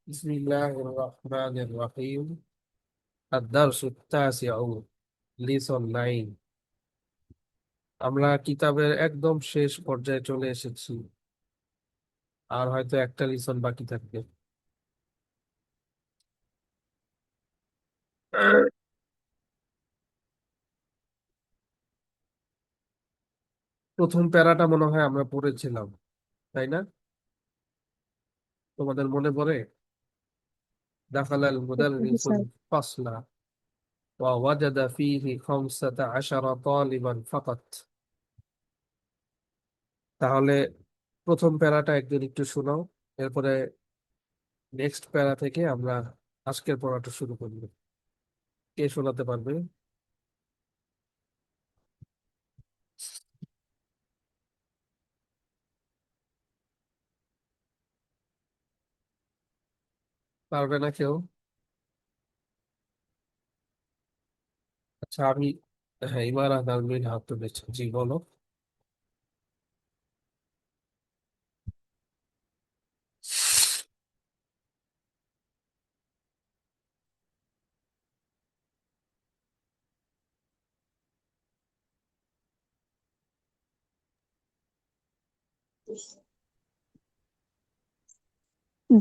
بسم الله الرحمن الرحيم الدرس التاسع listen 9। আমরা কিতাবের একদম শেষ পর্যায়ে চলে এসেছি, আর হয়তো একটা লিসন বাকি থাকবে। প্রথম প্যারাটা মনে হয় আমরা পড়েছিলাম, তাই না? তোমাদের মনে পড়ে? দাখালাল মুদাররিসুল স্যার। ফাসলা ওয়া ওয়াজাদা ফীহি খামসাতা আশারা তালিবান ফাকাত। তাহলে প্রথম প্যারাটা একদিন একটু শোনাও, এরপরে নেক্সট প্যারা থেকে আমরা আজকের পড়াটা শুরু করব। কে শোনাতে পারবে? পারবে না কেউ? আচ্ছা, আমি, হ্যাঁ, ইমারা নাজমিন হাত তুলেছে, জি বলো।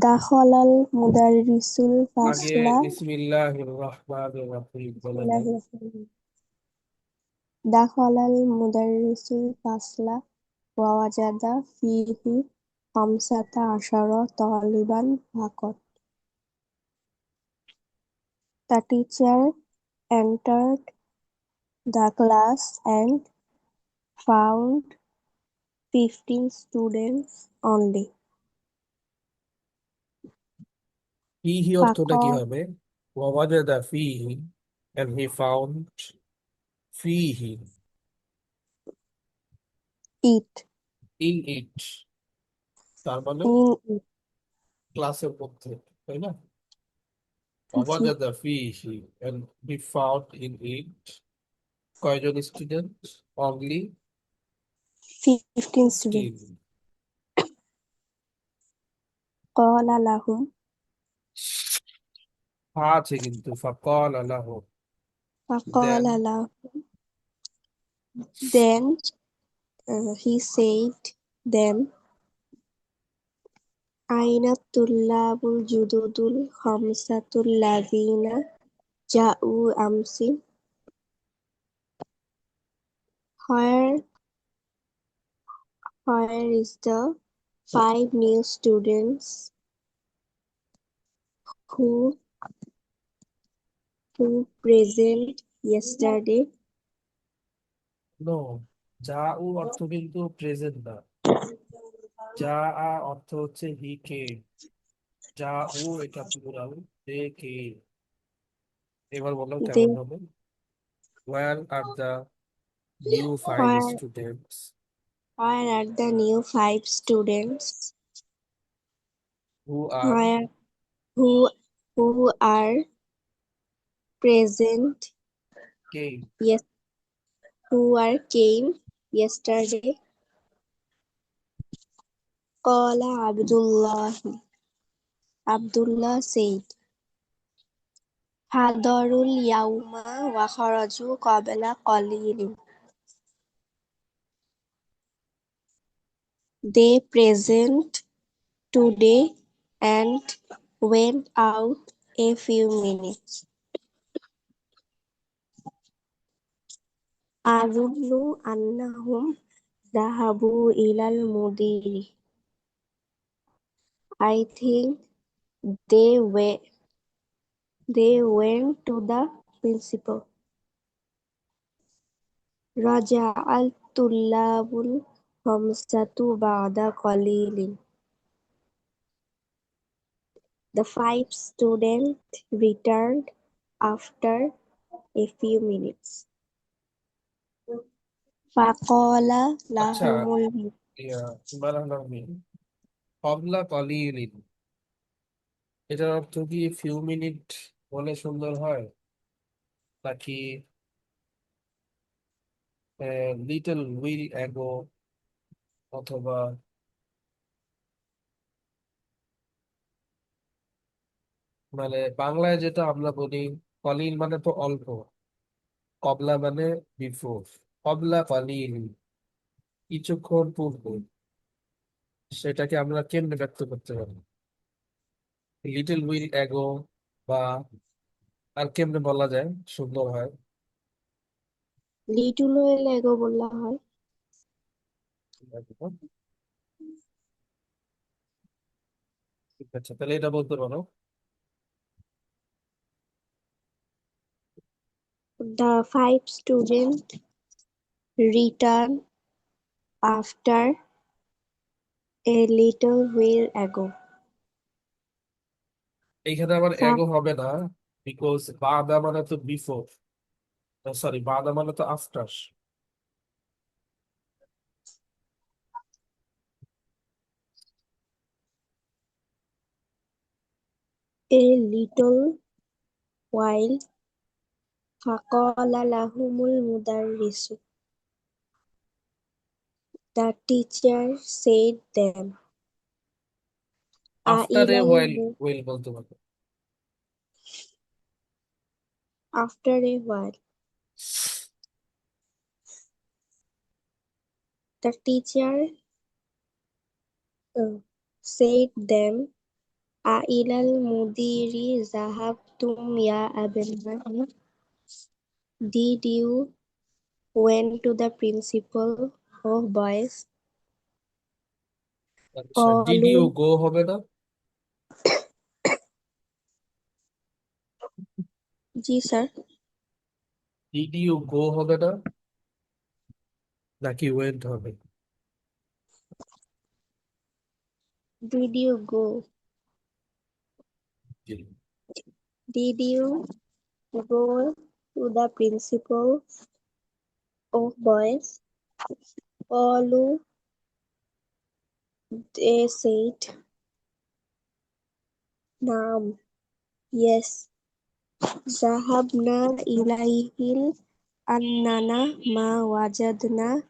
দাখলাল মুদাররিসুল আগে ফাসলা। বিসমিল্লাহির রহমানির রহিম বলে দাও। বিসমিল্লাহির রহমানির দাখলাল মুদাররিসুল ফাসলা ওয়া ওয়াজাদা ফীহি খামসাতা আশারা Taliban ফাকাত। The teacher entered the class and found 15 students only. ফিহি অর্থটা কি ফাকাত হবে? ওয়াজাদা ফিহি, and he found ফিহি, it in it, তার মানে in it. ক্লাসের মধ্যে, তাই না? জি, ওয়াজাদা ফিহি, and he found in it কয়জন স্টুডেন্ট? অনলি 15 15। students. قال لهم আছে কিন্তু ফাকাল আলাহু, فقال দেন له then he said them أين الطلاب الجدد الخمسة الذين جاءوا أمس. Where where is the 5 new students who present yesterday? No, যা ও অর্থ কিন্তু প্রেজেন্ট না। যা আ অর্থ হচ্ছে হি কে, যা ও এটা প্লুরাল, দে কে। এবার বলো কেমন They হবে? Where are the new five where students where are the new 5 students who are where who are present কে? yes who are came yesterday. قال Abdullah said حضروا اليوم وخرجوا قبل قليل. They present today and went out a few minutes. أظن أنهم ذهبوا إلى المدير. I think they went to the principal. رجع الطلاب الخمسة بعد قليل. The 5 students returned after a few minutes. فقال আচ্ছা, لهم المدير ইমরান আহমেদ, কবলা কলিলিন, এটার অর্থ কি few minute বলে সুন্দর হয়, নাকি little will ago, অথবা মানে বাংলায় যেটা আমরা বলি, কলিল মানে তো অল্প, কবলা মানে বিফোর, কবলা কলিল, কিছুক্ষণ পূর্বে। সেটাকে আমরা কেমনে ব্যক্ত করতে পারি? লিটল উইল অ্যাগো, বা আর কেমনে বলা যায় সুন্দর হয়? লিটল এগো বলা হয়। ঠিক আছে, তাহলে এটা বলতে পারো। The five students returned after a little while ago. এইখানে আবার Fa- অ্যাগো হবে না, বিকজ বাদা মানে তো বিফোর, সরি বাদা মানে তো after. A little while فقال لهم المدرس. The teacher said them. After a أإلى while الم- well বলতে পারো। After a while, the teacher said them. أإلى المدير ذهبتم يا أبناء? Did you went to the principal of boys? আচ্ছা, ডিড ইউ قالوا গো হবে না? জি sir. Did you go হবে না, নাকি went হবে? Did you go? G. Did you go to the principal of boys? قالوا, they said. نعم, yes. ذهبنا إليه أننا ما وجدنا.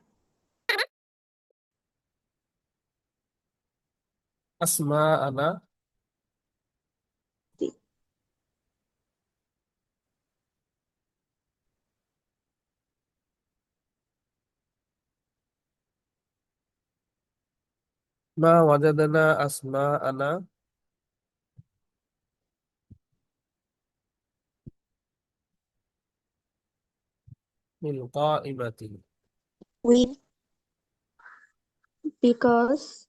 Asma আনা। মা ওয়াজাদানা আসমা আনা মিল কাইমাতিন। We, because,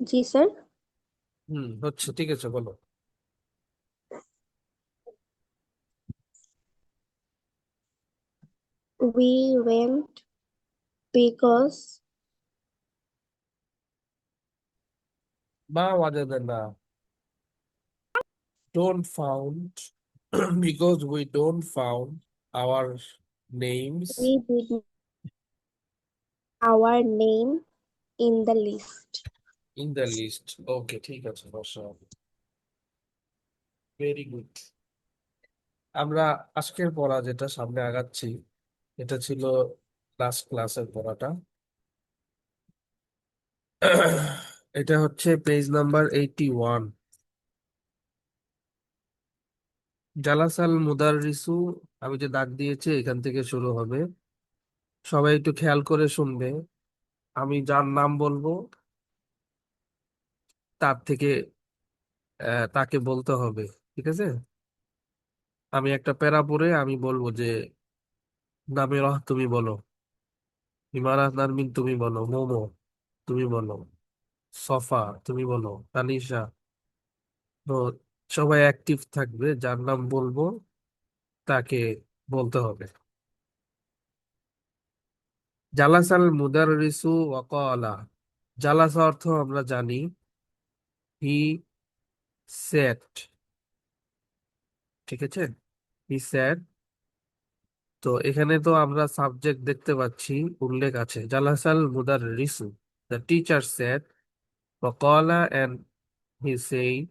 জি স্যার, হচ্ছে, ঠিক আছে বলো। we went because, মা ওয়াজাদানা, don't found, because we don't found our names we did our name in the list. in the list. ওকে, ঠিক আছে, বসো। Very good. আমরা আজকের পড়া যেটা সামনে আগাচ্ছি, এটা ছিল লাস্ট ক্লাসের পড়াটা। এটা হচ্ছে পেজ নাম্বার 81। জালাসাল মুদাররিসু, আমি যে দাগ দিয়েছি এখান থেকে শুরু হবে। সবাই একটু খেয়াল করে শুনবে। আমি যার নাম বলবো তার থেকে তাকে বলতে হবে, ঠিক আছে? আমি একটা প্যারা পড়ে আমি বলবো যে নামেরহ তুমি বলো, ইমারাত নারমিন তুমি বলো, মোমো তুমি বলো, সফা তুমি বলো, তানিশা। তো সবাই অ্যাক্টিভ থাকবে, যার নাম বলবো তাকে বলতে হবে। জালাসাল মুদাররিসু ওয়াকালা। জালাসা অর্থ আমরা জানি, হি সেট, ঠিক আছে, হি সেট। তো এখানে তো আমরা সাবজেক্ট দেখতে পাচ্ছি, উল্লেখ আছে জালাসাল মুদাররিসু, দ্য টিচার সেট, ওয়াকালা এন্ড হি সেড,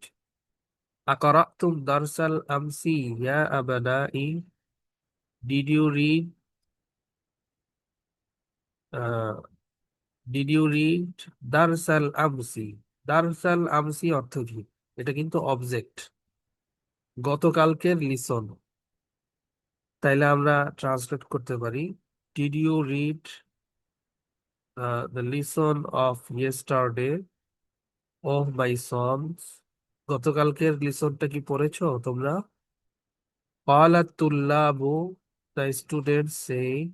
আকরাতুম দারসাল আমসি ইয়া আবানাই, did you read, did you read দারসাল আমসি, দারসাল আমসি অর্থ কি? এটা কিন্তু অবজেক্ট, গতকালকের লিসন। তাইলে আমরা ট্রান্সলেট করতে পারি, did you read the lesson of yesterday of my sons? গতকালকের লিসনটা কি পড়েছো তোমরা? قالت الطلاب, the students said,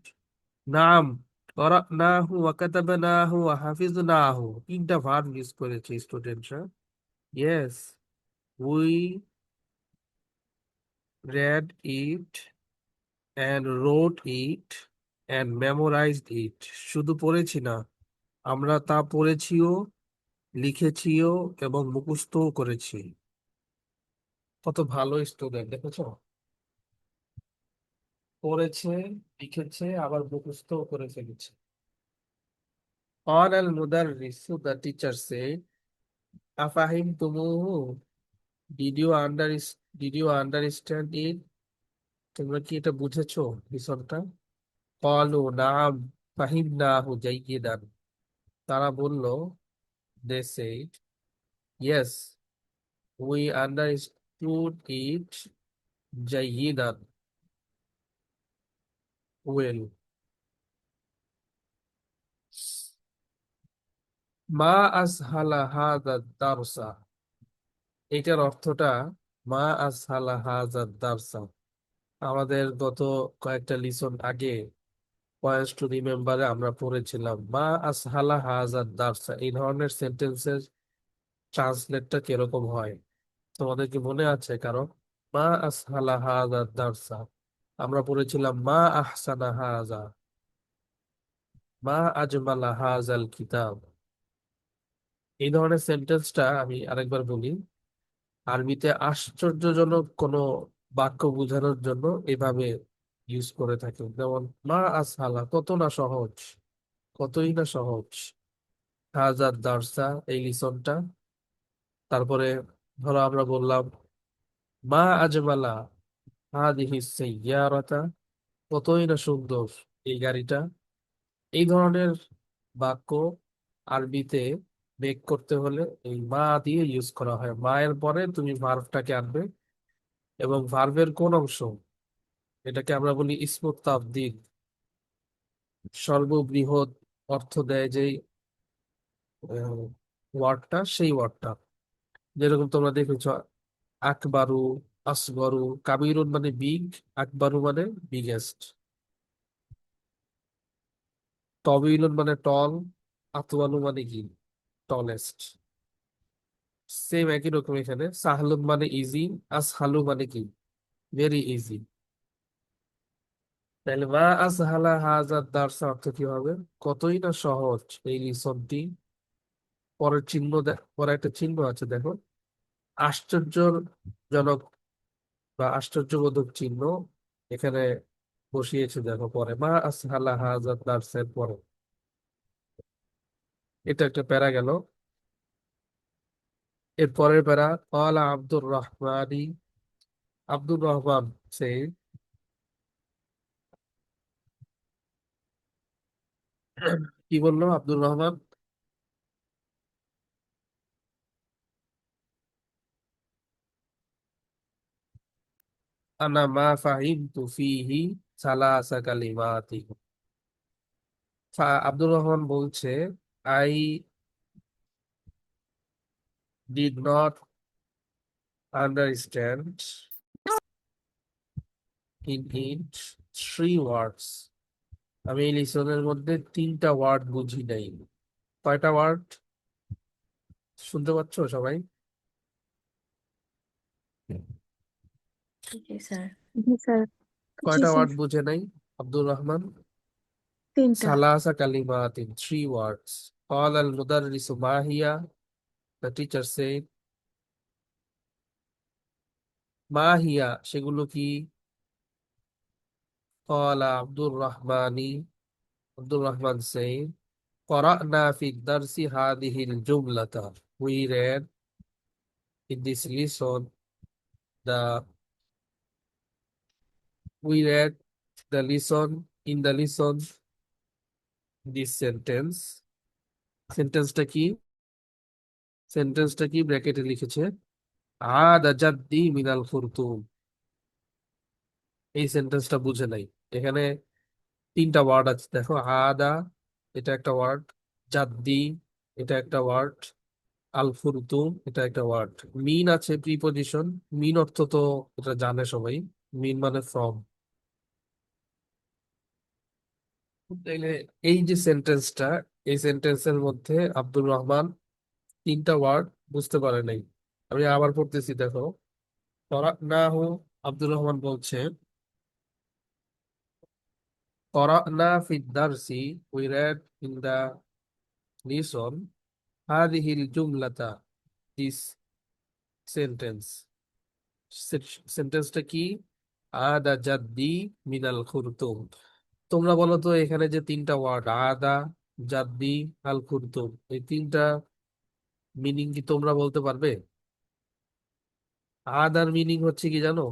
নাম, قرأناه وكتبناه وحفظناه. তিনটা ভার্ব ইউজ করেছে স্টুডেন্টরা। Yes, we read it and wrote it and memorized it. শুধু পড়েছি না, আমরা তা পড়েছিও, লিখেছিও এবং মুখস্থও করেছি। কত ভালো স্টুডেন্ট দেখেছো, পড়েছে, লিখেছে, আবার মুখস্থও করে ফেলেছে। قال المدرس, the teacher said, أفهمتموه? Did you understand it? তোমরা কি এটা বুঝেছো লিসনটা? قالوا نعم فهمناه جيدا. তারা বলল, they said, yes, we understood it جيدا, well. মা আসহালা হাযা দারসা, এটার অর্থটা, মা আসহালা হাযা দারসা। আমাদের গত কয়েকটা লিসন আগে পয়েন্টস টু রিমেম্বারে আমরা পড়েছিলাম মা আসহালা হাজার দারসা। এই ধরনের সেন্টেন্সের ট্রান্সলেটটা কিরকম হয় তোমাদের কি মনে আছে কারো? মা আসহালা হাজার দারসা, আমরা পড়েছিলাম মা আহসানা হাজা, মা আজমালা হাজাল কিতাব। এই ধরনের সেন্টেন্সটা আমি আরেকবার বলি, আরবিতে আশ্চর্যজনক কোনো বাক্য বোঝানোর জন্য এভাবে ইউজ করে থাকে। যেমন মা আসহালা, কত না সহজ, কতই না সহজ, হাজার দারসা, এই লিসনটা। তারপরে ধরো আমরা বললাম মা আজমালা হাদিহি সাইয়ারাতা, কতই না সুন্দর এই গাড়িটা। এই ধরনের বাক্য আরবিতে মেক করতে হলে এই মা দিয়ে ইউজ করা হয়। মায়ের পরে তুমি ভার্বটাকে আনবে, এবং ভার্বের কোন অংশ, এটাকে আমরা বলি ইসমু তাফদীল, সর্ববৃহৎ অর্থ দেয় যে ওয়ার্ডটা, সেই ওয়ার্ডটা। যেরকম তোমরা দেখেছো আকবারু, আসগরু, কাবিরুন মানে বিগ, আকবারু মানে বিগেস্ট, তবিলুন মানে টল, আতওয়ালু মানে কি, টলেস্ট। সেম একই রকম এখানে সাহলুন মানে ইজি, আসহালু মানে কি, ভেরি ইজি। তাহলে মা আসহালা হাজার দারসা অর্থ কি হবে? কতই না সহজ এই লিসনটি। পরের চিহ্ন পরে একটা চিহ্ন আছে দেখো, আশ্চর্যজনক বা আশ্চর্যবোধক চিহ্ন এখানে বসিয়েছে দেখো পরে, মা আসহালা হাজার দারসের পরে। এটা একটা প্যারা গেল। এর পরের প্যারা, ক্বালা আব্দুর রহমানি, আব্দুর রহমান সে, কি বললো আব্দুর রহমান? আনা মা ফাহিমতু ফিহি সালাসা কালিমাতি। আব্দুর রহমান বলছে, I did not understand in it three words. আমি এই লিসনের মধ্যে তিনটা ওয়ার্ড বুঝি নাই। কয়টা ওয়ার্ড শুনতে পাচ্ছ সবাই? জি স্যার। জি স্যার। জি কয়টা স্যার। ওয়ার্ড বুঝে নাই আব্দুর রহমান? তিনটা। সালাসা কালিমাতিন, three words. قال المدرس ما هي? The teacher said, মা হিয়া, সেগুলো কি? قال Abdur Rahmani, Abdur Rahman said, قرأنا في الدرس هذه الجملة. We read in this lesson the we read the lesson in the lesson this sentence. সেন্টেন্সটা কি? সেন্টেন্সটা কি ব্র্যাকেটে লিখেছে, আদা জাদ্দি মিনাল খুরতুম। এই সেন্টেন্সটা বুঝে নাই। এখানে তিনটা ওয়ার্ড আছে দেখো, আদা এটা একটা ওয়ার্ড, জাদ্দি এটা একটা ওয়ার্ড, আল ফুরতুম এটা একটা ওয়ার্ড। মিন আছে প্রিপজিশন। মিন অর্থ তো এটা জানে সবাই, মিন মানে ফ্রম। তাইলে এই যে সেন্টেন্সটা, এই সেন্টেন্সের মধ্যে আব্দুর রহমান তিনটা ওয়ার্ড বুঝতে পারে নাই। আমি আবার পড়তেছি দেখো। করানাহু, আব্দুর রহমান বলছে, করানা ফিদ দারসি, we read in the lesson হাদিহিল জুমলাতা, দিস সেন্টেন্স। সেন্টেন্সটা কি, আদা জাদ্দি মিনাল খুরতুম। তোমরা বলো তো এখানে যে তিনটা ওয়ার্ড আদা, জাদ্দি, আল খুরতুম, এই তিনটা মিনিং কি তোমরা বলতে পারবে? আদার মিনিং হচ্ছে কি জানো,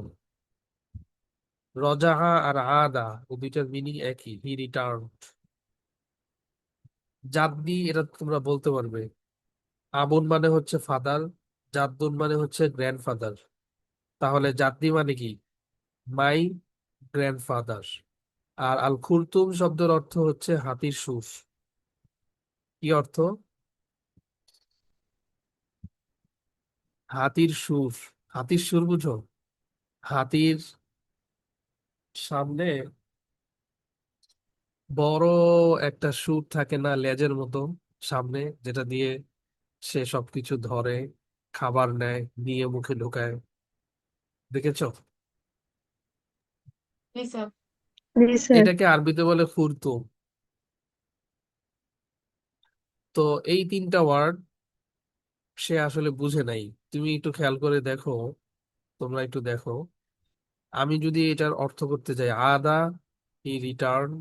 রজাহা আর আদা এই দুইটার মিনিং একই, হি রিটার্ন। জাদ্দি এটা তোমরা বলতে পারবে, আবুন মানে হচ্ছে ফাদার, জাদ্দুন মানে হচ্ছে গ্র্যান্ডফাদার। তাহলে জাদ্দি মানে কি, মাই গ্র্যান্ডফাদার। আর আল খুরতুম শব্দের অর্থ হচ্ছে হাতির সুর। কি অর্থ? হাতির সুর। হাতির সুর বুঝো? হাতির সামনে বড় একটা সুর থাকে না লেজের মতো সামনে, যেটা দিয়ে সে সবকিছু ধরে, খাবার নেয়, নিয়ে মুখে ঢোকায়, দেখেছো? জি স্যার। জি স্যার। এটাকে আরবিতে বলে খুরতুম। তো এই তিনটা ওয়ার্ড সে আসলে বুঝে নাই। তুমি একটু খেয়াল করে দেখো, তোমরা একটু দেখো, আমি যদি এটার অর্থ করতে যাই, আদা হি রিটার্ন,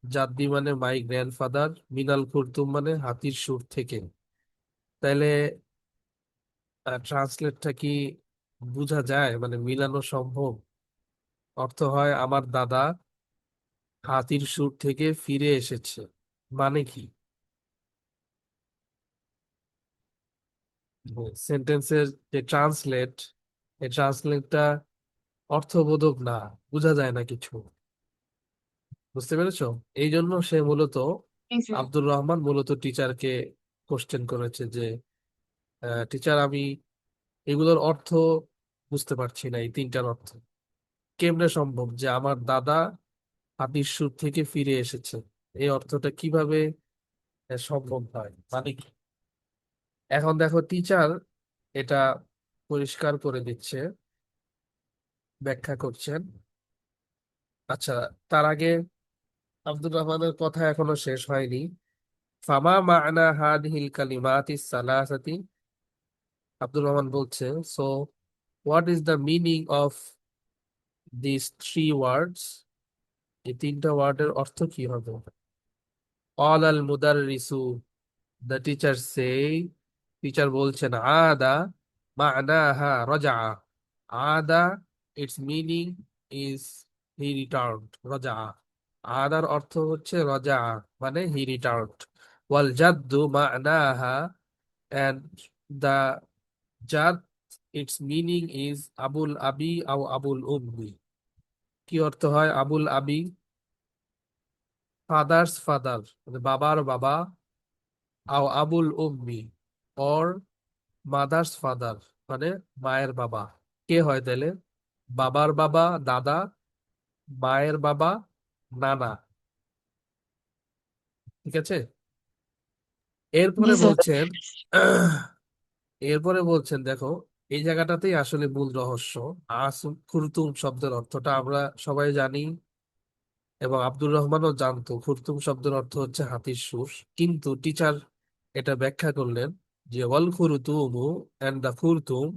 জাদ্দি মানে মাই গ্র্যান্ডফাদার, মিনাল খুরতুম মানে হাতির সুর থেকে, তাইলে ট্রান্সলেটটা কি বোঝা যায়, মানে মিলানো সম্ভব? অর্থ হয় আমার দাদা হাতির সুর থেকে ফিরে এসেছে, মানে কি? সেন্টেন্সের যে ট্রান্সলেট, এই ট্রান্সলেটটা অর্থবোধক না, বোঝা যায় না কিছু। বুঝতে পেরেছো? এই জন্য সে মূলত, জি স্যার। আব্দুর রহমান মূলত টিচারকে কোশ্চেন করেছে যে, টিচার আমি এগুলোর অর্থ বুঝতে পারছি না, এই তিনটার অর্থ কেমনে সম্ভব যে আমার দাদা হাতির সুর থেকে ফিরে এসেছে, এই অর্থটা কিভাবে সম্ভব হয়, মানে কি? এখন দেখো টিচার এটা পরিষ্কার করে দিচ্ছে, ব্যাখ্যা করছেন। আচ্ছা, তার আগে আব্দুর রহমানের কথা এখনো শেষ হয়নি। ফামা মা'না হাদিহিল কালিমাতিস সালাসাতি, আব্দুর রহমান বলছে, so what is the meaning of this three words, এই তিনটা ওয়ার্ডের অর্থ কি হবে? অল আল মুদাররিসু, দ্য টিচার সে, টিচার বলছেন, আদা মা'নাহা রাজা, আদা its meaning is he returned, রাজা, আদার অর্থ হচ্ছে রাজা মানে হি রিটার্নড। ওয়াল জাদ্দু মা'নাহা, and the জাদ ইটস মিনিং ইজ আবুল আবি আও আবুল উম্মি। কি অর্থ হয় আবুল আবি? ফাদার্স ফাদার, মানে বাবার বাবা, আও আবুল উম্মি অর মাদার্স ফাদার, মানে মায়ের বাবা। কে হয় তাহলে? বাবার বাবা দাদা, মায়ের বাবা নানা। ঠিক আছে? জি এরপরে স্যার। বলছেন, এরপরে বলছেন দেখো, এই জায়গাটাতেই আসলে মূল রহস্য। খুরতুম শব্দের অর্থটা আমরা সবাই জানি, এবং আব্দুর রহমানও জানতো খুরতুম শব্দের অর্থ হচ্ছে হাতির সুর। কিন্তু টিচার এটা ব্যাখ্যা করলেন যে ওয়াল খুরতুমু, এন্ড দা খুরতুম,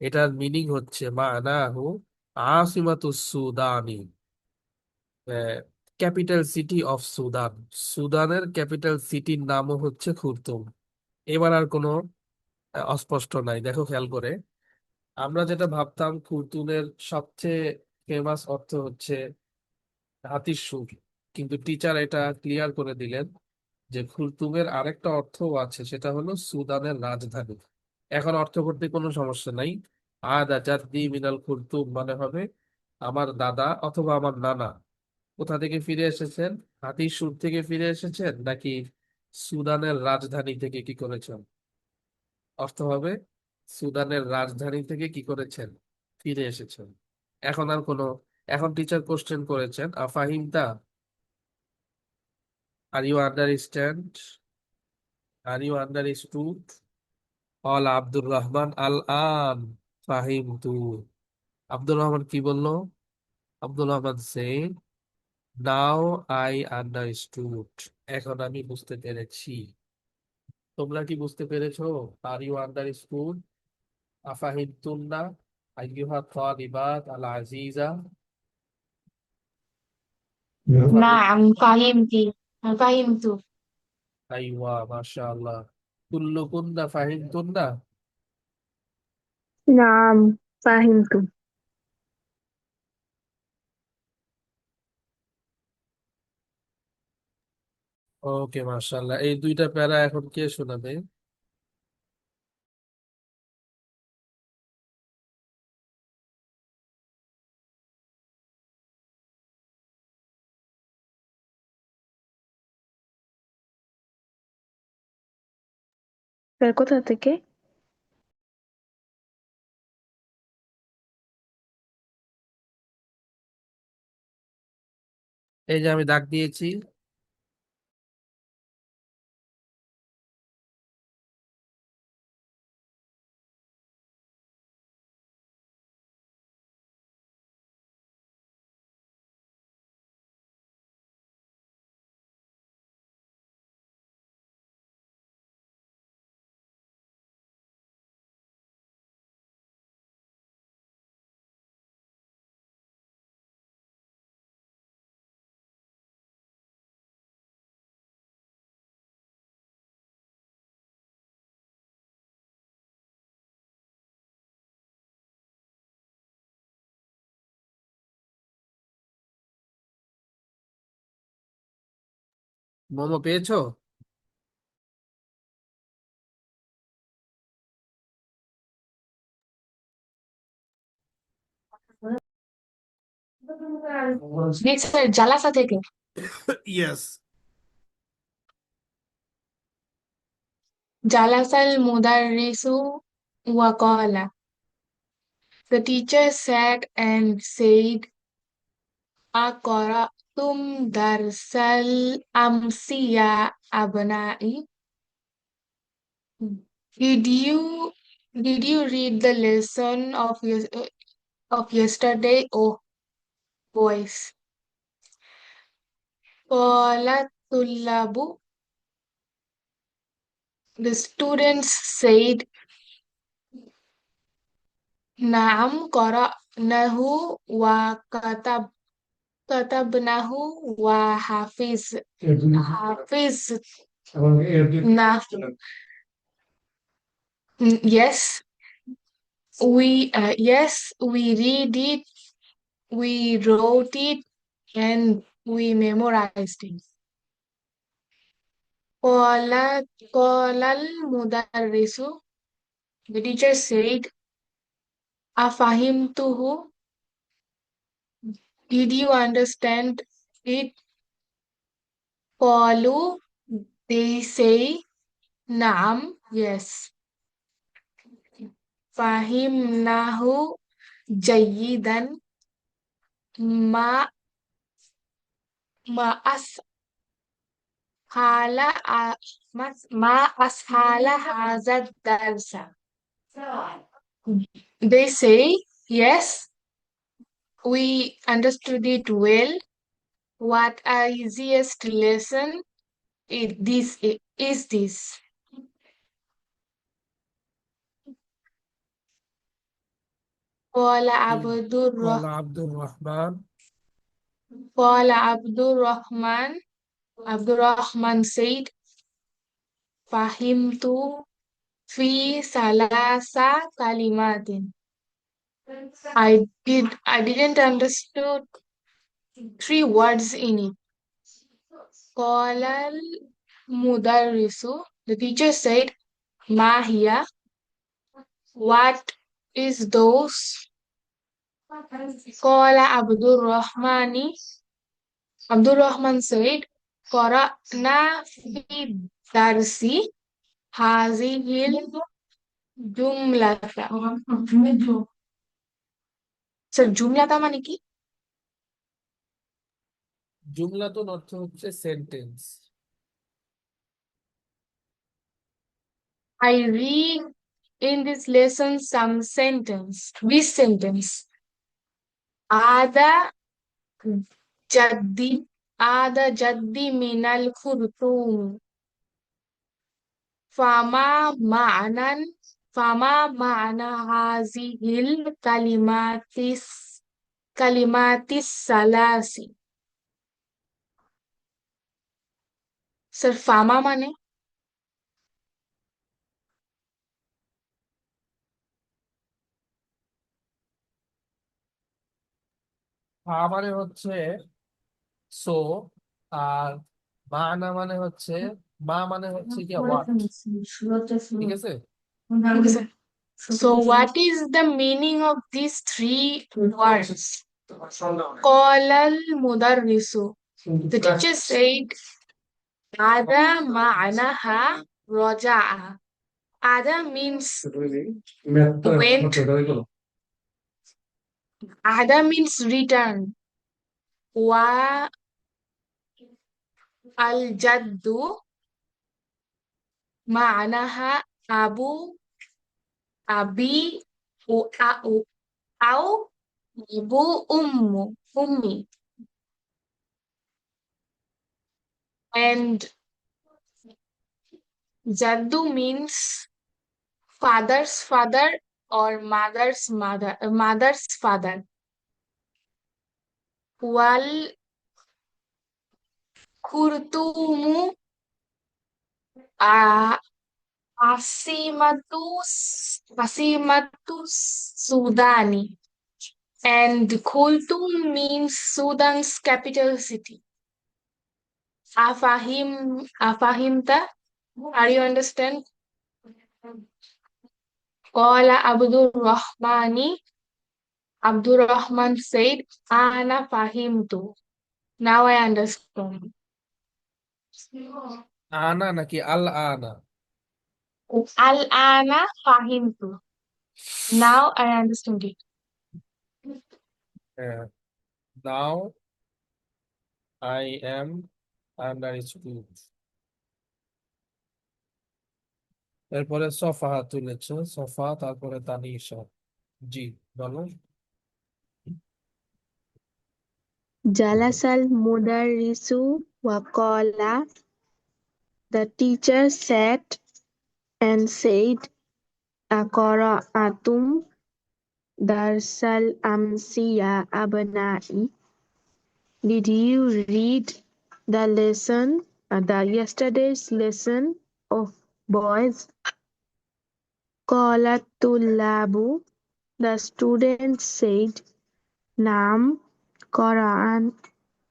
এটার মিনিং হচ্ছে মানাহু আসিমাতুস সুদানি, ক্যাপিটাল সিটি অফ সুদান। সুদানের ক্যাপিটাল সিটির নামও হচ্ছে খুরতুম। এবার আর কোনো অস্পষ্ট নাই, দেখো খেয়াল করে। আমরা যেটা ভাবতাম খুরতুমের সবচেয়ে ফেমাস অর্থ হচ্ছে হাতির সুর, কিন্তু টিচার এটা ক্লিয়ার করে দিলেন যে খুরতুমের আরেকটা অর্থও আছে, সেটা হলো সুদানের রাজধানী। এখন অর্থ করতে কোনো সমস্যা নাই। আদা জাদ্দি মিনাল খুরতুম মানে হবে আমার দাদা অথবা আমার নানা কোথা থেকে ফিরে এসেছেন, হাতির সুর থেকে ফিরে এসেছেন নাকি সুদানের রাজধানী থেকে কি করেছেন। অর্থ হবে সুদানের রাজধানী থেকে কি করেছেন, ফিরে এসেছেন। এখন আর কোনো, এখন টিচার কোশ্চেন করেছেন আফাহিমতা, are you understand, are you understood. অল আব্দুর রহমান আল আন ফাহিম তু। আব্দুর রহমান কি বললো? Abdur Rahman said now I understood, এখন আমি বুঝতে পেরেছি। তোমরা কি বুঝতে পেরেছো? আর ইউ আন্ডারস্টুড, আফাহিমতুন্না আইয়ুহা তালিবাত আল আজিজা। আফাহিম, نعم فهمت. আইওয়া মাশাআল্লাহ। কুল্লুকুন্না ফাহিমতুন্না। نعم فهمت. ওকে মাশাআল্লাহ, এই দুইটা প্যারা এখন কে শোনাবে? স্যার কোথা থেকে? এই যে আমি দাগ দিয়েছি। মোমো পেয়েছো? Next স্যার জালাসা থেকে। Yes. জালাসাল মুদাররিসু ওয়াকালা, the teacher sat and said, أقرأتم درس الأمس يا أبنائي? Did you did you read the lesson of yesterday, oh boys? قال الطلاب, the students said, نعم قرأناه وكتب كتبناه حفظناه. Yes, we read it, we wrote it, and we memorized it. قال المدرس, the teacher said, أفهمته? Did you understand it? قالوا, they say, نعم, yes. فهمناه جيدا. ما ما أسهل ما أسهل هذا الدرس. They say, yes, we understood it well. What a easiest lesson is this? قال عبد قال الرحمن عبد الرحمن قال عبد الرحمن said, فهمت في ثلاث كلمات. I didn't understood three words in it. قال المدرس, the teacher said, ما هي? What is those? Qala Abdul Rahmani. Abdul Rahman said, Qara'na fi darsi hazihil jumlata. Sir জুমলাতা মানে কি? জুমলাতুন অর্থ হচ্ছে sentence. I read in this lesson some sentence. Which sentence? Ada jaddi Ada jaddi minal khurtum. Fama ma'anan Fama ma'ana hazihil kalimatis salasi. Sir ফামা মানে? ফা মানে হচ্ছে সো, আর মানা মানে হচ্ছে মা মানে হচ্ছে কি হোয়াট। ঠিক আছে? Okay, sir. So what is the meaning of these three words? Qalal mudarrisu. The teacher said, Ada ma'anaha raja'a. Ada means went. Ada means return. Wa al jaddu ma'anaha abu abi au ibu ummi. And jaddu means father's father or mother's father. Wal khurtumu a asimatus Sudani. And Khartoum means Sudan's capital city. Afahimta? Are you understand? Qala Abdul Rahmani. Abdul Rahman said, Ana fahimtu. Now I understand. আনা নাকি আল আনা? Al-ana fahimtu. Now I understand it. Now I am understood. এরপরে সফা তুলেছ, সফা, তারপরে তানিশা। জি বলো। Jalasal mudarrisu wa qala. The teacher sat and said, Aqra'atum darsal amsi ya abna'i. Did you read the lesson, the yesterday's lesson of boys? Qalat tullabu. The students said, Naam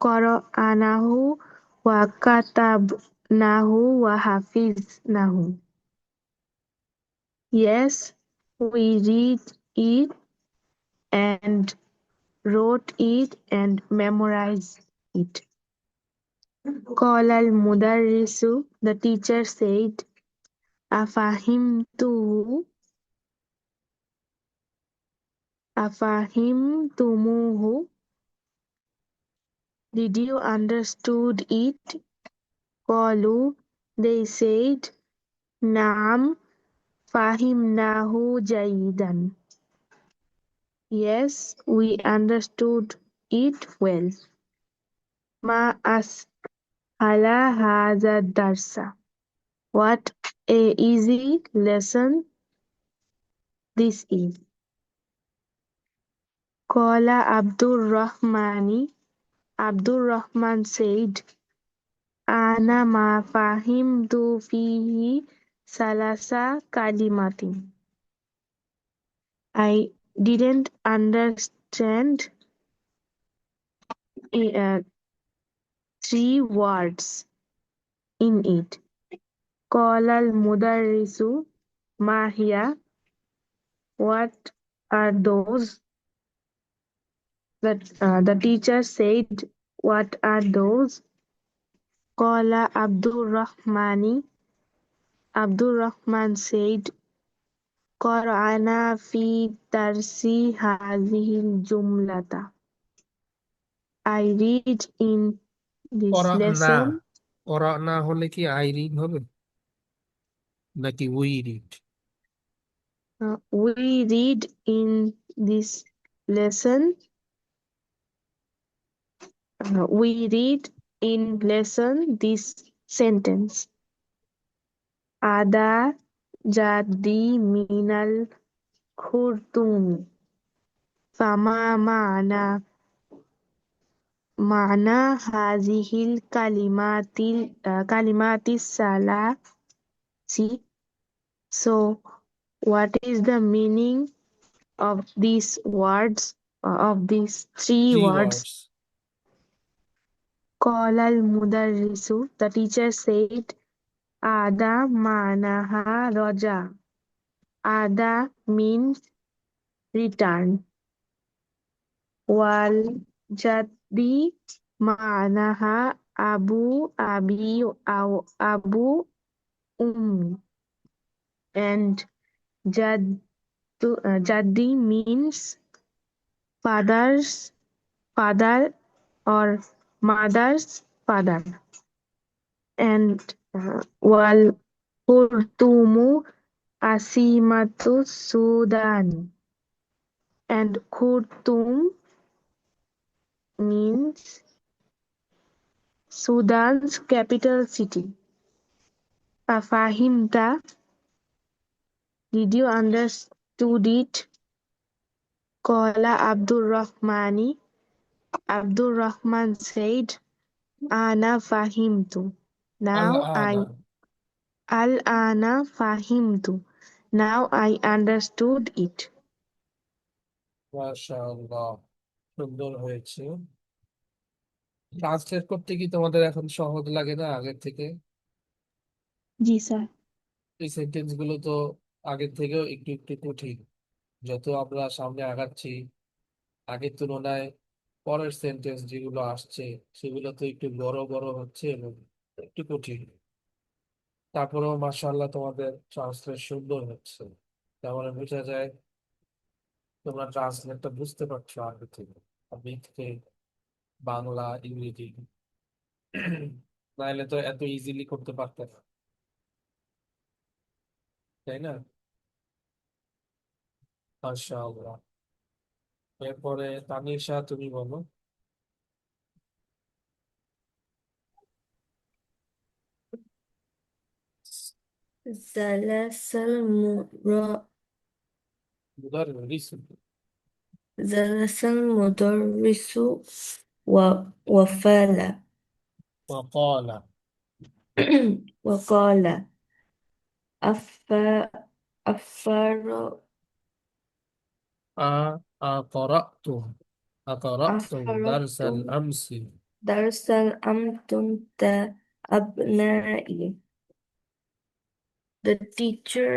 qara'anahu wa katabnahu wa hafiznahu. Yes, we read it and wrote it and memorized it. Qala al-mudarrisu. The teacher said, Afahimtumuhu. Did you understood it? Qalu. They said, Naam fahimnahu jayidan. Yes, we understood it well. Ma ashala hadha darsa. What a easy lesson this is. Qala Abdur Rahmani. Abdur Rahman said, Ana ma fahimtu fihi salasa kalimatin. I didn't understand three words in it. Qala al-mudarrisu ma hiya. what are those? The teacher said, what are those? Qala Abdurrahman said, Qara'ana fi darsi hadhil jumlata. I read in this না lesson. না হলে কি I read হবে নাকি we read? We read in this lesson. We read in lesson this sentence. Ada jadi minal khurtumi. Fama ma'na hazihil kalimatis salasi. So, what is the meaning of these words, of these three three words? Words Qala al-mudarrisu, the teacher said, Ada ma'naha raja. Ada means return. Wal jaddi ma'naha abi abu ummi. And jaddi means father or mother's father. And wal khurtumu asimatu Sudan. And Khartoum means Sudan's capital city. Afahimta, did you understood it? Qala Abdurrahman said, Ana fahimtu. Al Now আনা Al-ana fahimtu. Now I understood it. মাশাআল্লাহ, সুন্দর হয়েছে। Translate করতে কি তোমাদের এখন সহজ লাগে না আগের থেকে? জি স্যার। এই সেন্টেন্স গুলো তো আগের থেকেও একটু একটু কঠিন। যত আমরা সামনে আগাচ্ছি আগের তুলনায় পরের সেন্টেন্স যেগুলো আসছে সেগুলো তো একটু বড় বড় হচ্ছে এবং একটু কঠিন। তারপরেও মাশাআল্লাহ তোমাদের ট্রান্সলেট সুন্দর হচ্ছে, তার মানে বোঝা যায় তোমরা ট্রান্সলেটটা বুঝতে পারছো আগে থেকে, আগে থেকে বাংলা ইংরেজি। নাহলে তো এত ইজিলি করতে পারতে না, তাই না? মাশাআল্লাহ। এরপরে তানিশা, তুমি বলো। Zalasal mura- মুদাররিসু Zalasal mudarrisu wafala. وقال وقال أف- أفر أقرأتم أقرأتم درس أفرغتم الأمس؟ درسا أم كنت أبنائي. The teacher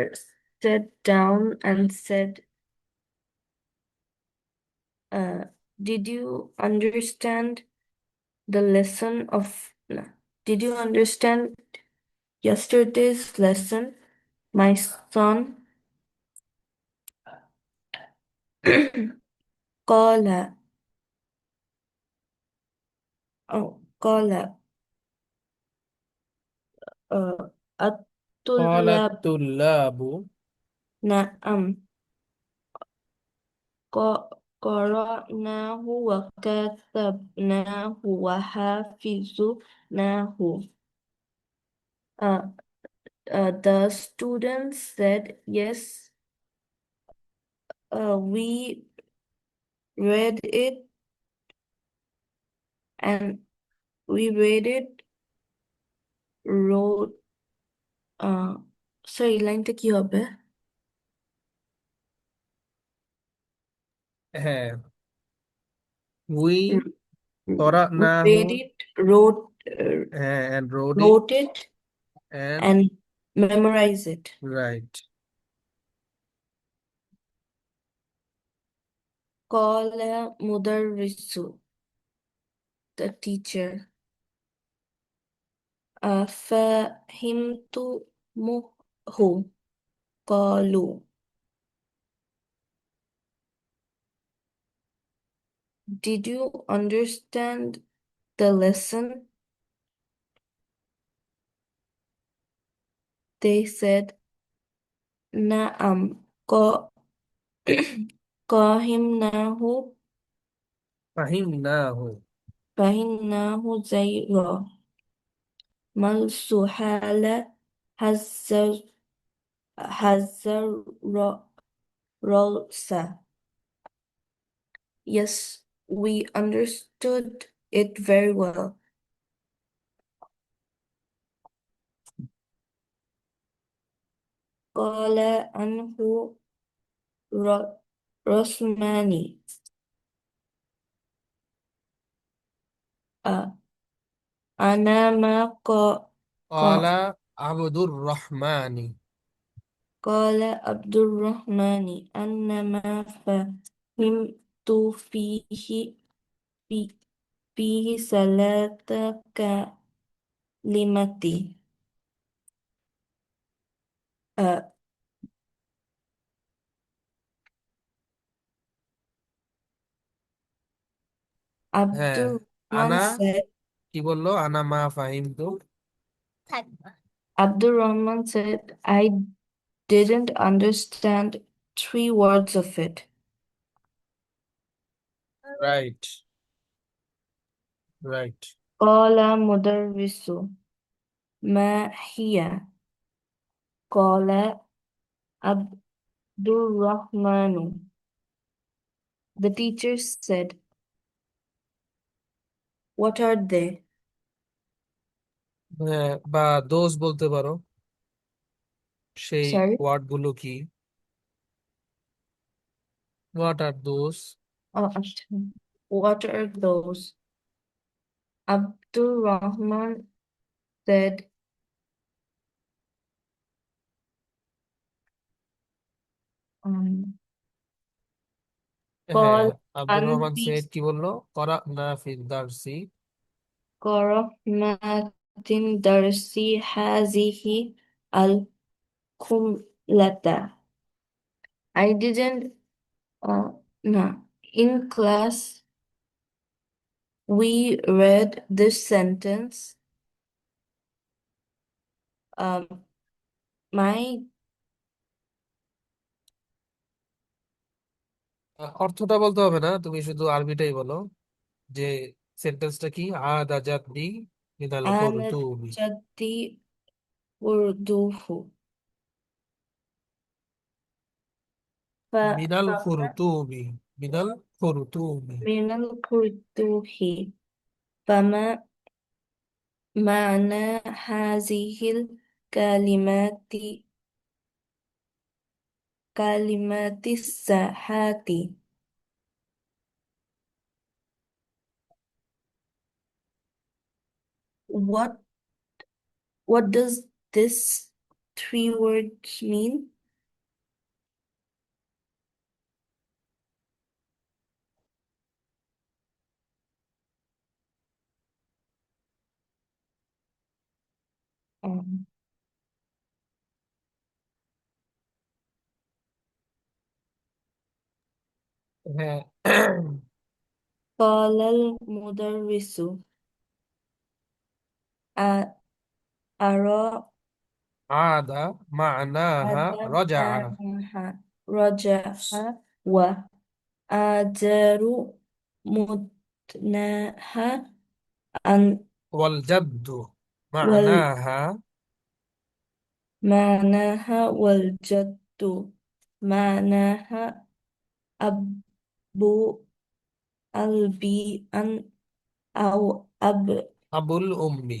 sat down and said, Did you understand the lesson of no, did you understand yesterday's lesson, my son? قال قال قال الطلاب الطلاب نعم قرأناه وكتبناه وحفظناه. Uh, the students said, Yes, we read it and wrote. Sorry, লাইনটা কি হবে? হ্যাঁ, we Read قرأناه it, wrote, and wrote it wrote it, and and memorize it. right. قال مدرس the teacher أفهمتموه قالوا Did you understand the lesson? They said نعم فهمناه فهمناه فهمناه زيرا ما السحال حذر رأسه Yes, we understood it very well. قال عنه رسماني أنا ما قال عبد الرحمن قال عبد الرحمن أنا ما فهمت في- فيه ثلاث كلمات آه، عبد হ্যাঁ الرحمن আনা said কি বললো আনা মা ফাহিমতু Abdul Rahman said I didn't understand 3 words of it. Right right قال مدرس ما هي قال عبد الرحمن The teacher said What are they? হ্যাঁ বা দোষ বলতে পারো সেই Sorry? ওয়ার্ড গুলো কি হোয়াট আর দোষ Ashton. What are those? Abdul Rahman said um, হ্যাঁ قال আব্দুর রহমান أنت সেট কি বললো করা না feel দারসি كرحمة درسي هذه الجملة I didn't no. In class we read this sentence um my অর্থটা বলতে হবে না তুমি শুধু আরবিটাই বলো যে সেন্টেন্সটা কি আদা জাদ্দি মিনাল أنا খুরতুমি جدي أردوه মিনাল فمن খুরতুমি মিনাল খুরতুমি الكرتوه فما معنى هذه كلمات الساحات what what does this 3 words mean? Um, হ্যাঁ قال المدرس أرى আদা মানাহা هذا রজা معناها رجع وأجر متناها أن ওয়াল জাদ্দু মানাহা معناها والجد معناها أبو البيئة أو আবুল উম্মি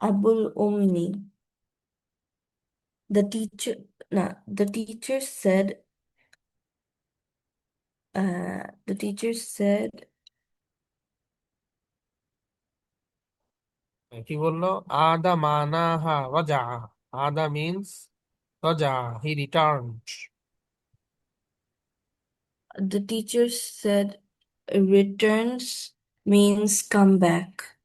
أبو الأم The teacher no, the teacher said কি বললো আদা মানাহা রজা আদা means Raza he returned The teacher said returns means come back.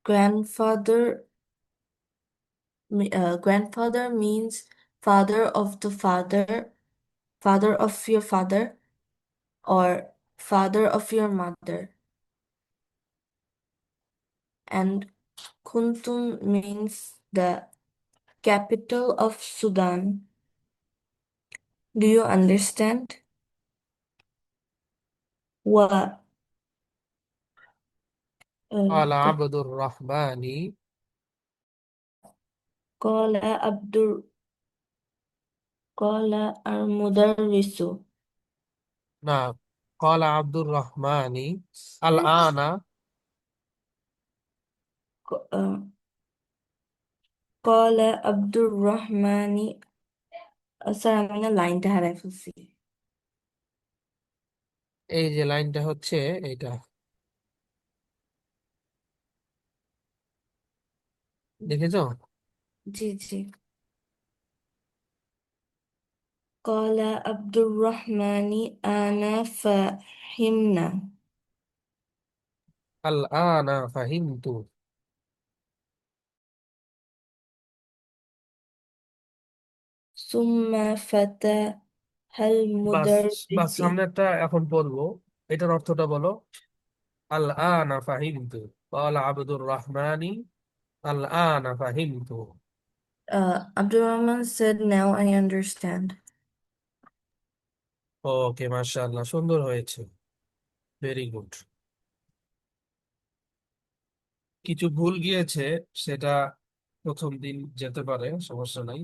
Grandfather grandfather means father of the father, father of your father, or father of your mother. And Khartoum means the capital of Sudan. Do you understand? Wa قال uh, عبد الرحمن قال قال المدرس نعم قال عبد الرحمن الآن قال عبد الرحمن sir আমি না লাইনটা হারাই ফেলছি এই যে লাইনটা হচ্ছে এটা দেখেছো জি জি قال عبد الرحمن أنا فهمنا الآن فهمت ثم فتح বাস বাস المدرس সামনেরটা এখন বলবো এটার অর্থটা বলো الآن فهمت قال عبد الرحمن الآن فهمت Abdul Rahman said now I understand ওকে মাশাআল্লাহ সুন্দর হয়েছে ভেরি গুড কিছু ভুল গিয়েছে সেটা প্রথম দিন যেতে পারে সমস্যা নাই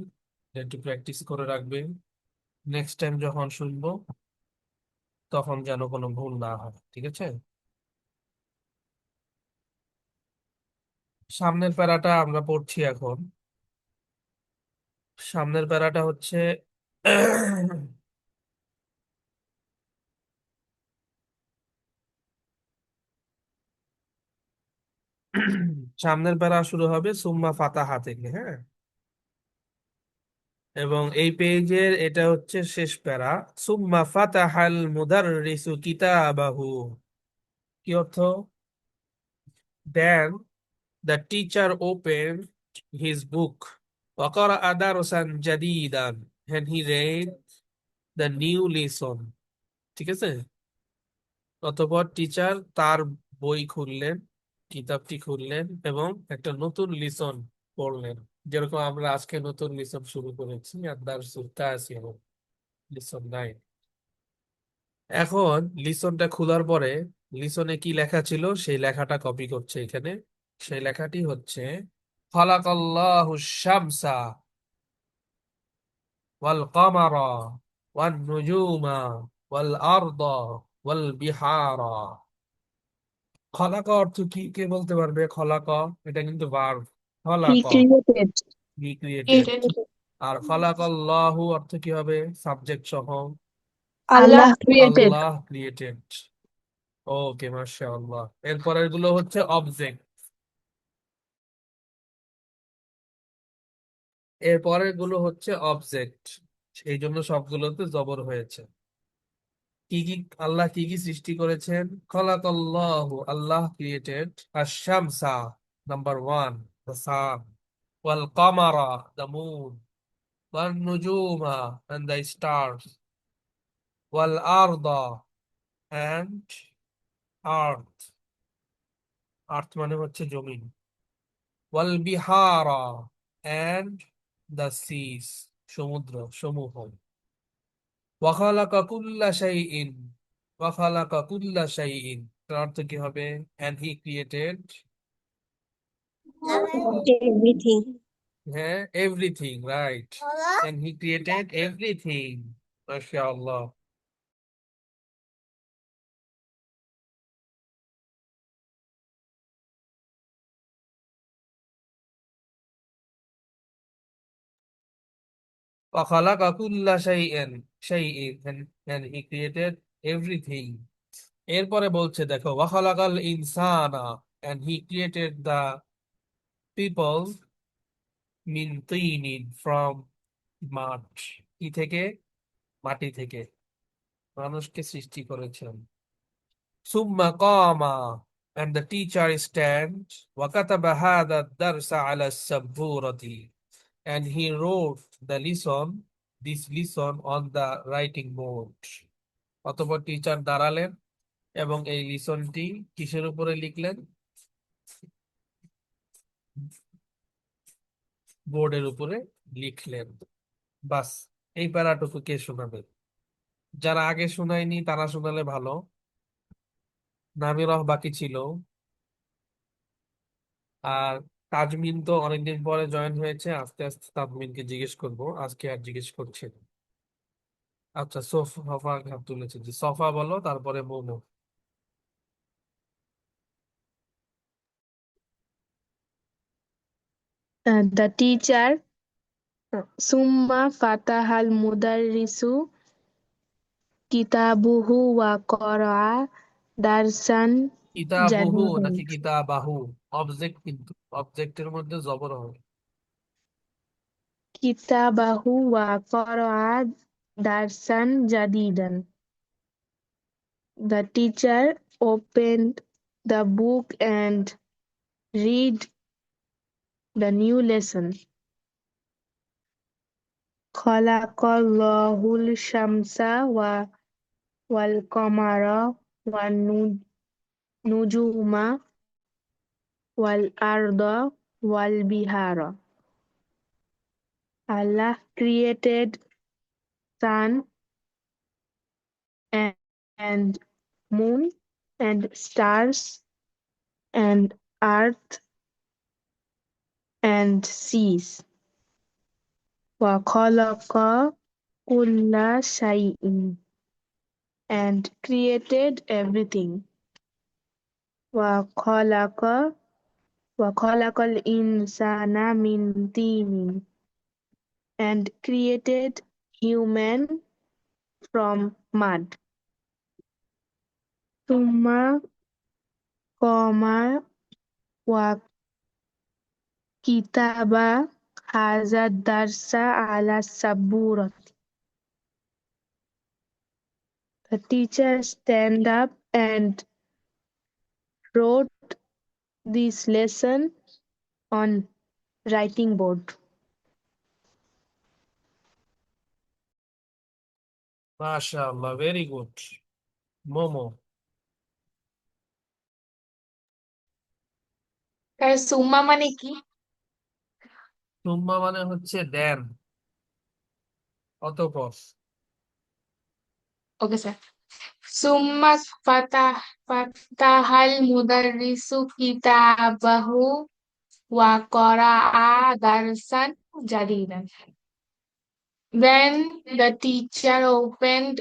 একটু প্র্যাকটিস করে রাখবে নেক্সট টাইম যখন শুনবো তখন যেন কোনো ভুল না হয় ঠিক আছে সামনের প্যারাটা আমরা পড়ছি এখন সামনের প্যারাটা হচ্ছে সামনের প্যারা শুরু হবে সুম্মা ফাতাহা থেকে হ্যাঁ এবং এই পেজের এটা হচ্ছে শেষ প্যারা সুম্মা ফাতাহাল মুদাররিসু কিতাবাহু কি অর্থ দেন the teacher open his book ওয়াকারা দারসান জাদিদান and he read the new lesson ঠিক আছে অতঃপর টিচার তার বই খুললেন কিতাবটি খুললেন এবং একটা নতুন লিসন পড়লেন যেরকম আমরা আজকে নতুন লিসন শুরু করেছি আদ-দারসুত তাসিউ লিসন 9 এখন লিসনটা খোলার পরে লিসনে কি লেখা ছিল সেই লেখাটা কপি করছে এখানে সেই লেখাটি হচ্ছে খালাকাল্লাহু শামসা ওয়াল কামারা ওয়ান নুজুমা ওয়াল আরদা ওয়াল বিহারা খলাকা অর্থ কি কে বলতে পারবে খলাকা এটা কিন্তু verb He খলাকা created. He created Created. আর খলাকাল্লাহু অর্থ কি হবে সাবজেক্ট সহ Allah Allah created. আল্লাহ ক্রিয়েটেড ওকে মাশাআল্লাহ এরপরের গুলো হচ্ছে অবজেক্ট এরপরের গুলো হচ্ছে অবজেক্ট সেই জন্য সবগুলোতে জবর হয়েছে কি কি আল্লাহ কি কি সৃষ্টি করেছেন খলাকাল্লাহু আল্লাহ ক্রিয়েটেড আশ-শামসা নাম্বার 1 the sun ওয়াল কামারা the moon ওয়ান নুজুমা and the stars ওয়াল আরদা and earth earth মানে হচ্ছে জমিন ওয়াল বিহারা and the seas সমুদ্র সমূহ ওয়াখালাকা কুল্লা শাইইন ওয়াখালাকা কুল্লা শাইইন তার অর্থ কি হবে and he created Everything. হ্যাঁ everything right and he created everything মাশাআল্লাহ ওয়াখালাকা কুল্লা শাইইন and he created everything এরপরে বলছে দেখো ওয়াখালাকাল ইনসানা and he created the people min tinin from mud কি থেকে? মাটি থেকে মানুষকে সৃষ্টি করেছেন। সুম্মা কামা, and the teacher stand, وكتب هذا الدرس على السبورة, and he wrote this lesson on the writing board. অতঃপর টিচার দাঁড়ালেন এবং এই লিসনটি কিসের উপরে লিখলেন? বোর্ডের উপরে লিখলেন। বাস, এই প্যারাটুকু কে শোনাবে? যারা আগে শোনায়নি তারা শোনালে ভালো। নামিরহ বাকি ছিল, আর তাজমিন তো অনেকদিন পরে জয়েন হয়েছে, আস্তে আস্তে তাজমিনকে জিজ্ঞেস করব, আজকে আর জিজ্ঞেস করছি না। আচ্ছা, সফা হাত তুলেছে, যে সফা বলো, তারপরে momo. The teacher summa fatahal mudarrisu kitabuhu wa qara'a darsan কিতাবুহু jadidan. নাকি কিতাবাহু? অবজেক্ট, কিন্তু অবজেক্টের মধ্যে জবর হবে। Kitabahu wa qara'a darsan jadidan. The teacher opened the book and read the new lesson. Khalaqallahul shamsa wal qamara wan nujuma wal arda wal bihara. Allah created sun and moon and stars and earth and seas. Wa khalaqa kulla shay'in and created everything. Wa khalaqal insana min tinin and created human from mud. Thumma qama wa kitaba haza darsa ala saburat. The teacher stand up and wrote this lesson on writing board. মাশাআল্লাহ, very good. Momo. তার সুম্মা মানে কি? সুম্মা মানে হচ্ছে দেন, অতঃপর। Okay sir. সুম্মা ফাতাহাল মুদাররিসু কিতাবাহু wa qara'a darsan jadidan. Then the teacher opened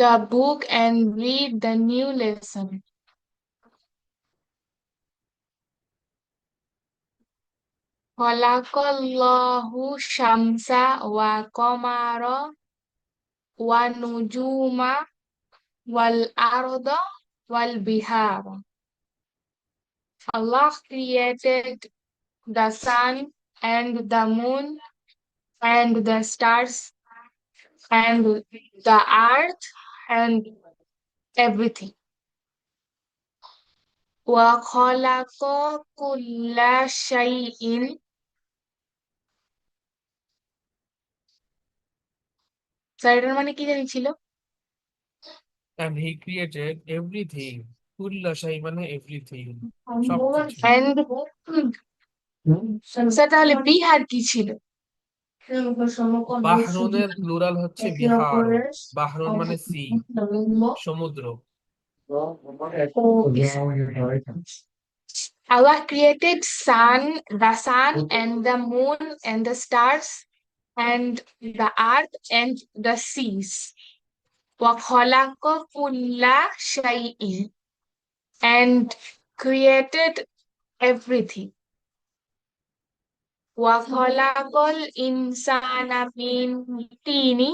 the book and read the new lesson. Khalaqallahu shamsa wa qamara wa nujuma wal arda wal bihara. Allah created the sun and the moon and the stars and the earth and everything. Wa khalaqa kulla shay'in. Sir এটার মানে কি জানি ছিল? and he created everything. কুল্লা শাই মানে everything, সবকিছু। And sir তাহলে বিহার কি ছিল? বাহরুনের প্লুরাল হচ্ছে বিহার। বাহরুন মানে সি, সমুদ্র। Allah created the sun and the moon and the stars and the earth and the seas. Wa khalaqa kulla shay'in and created everything. Wa khalaqal insana min tini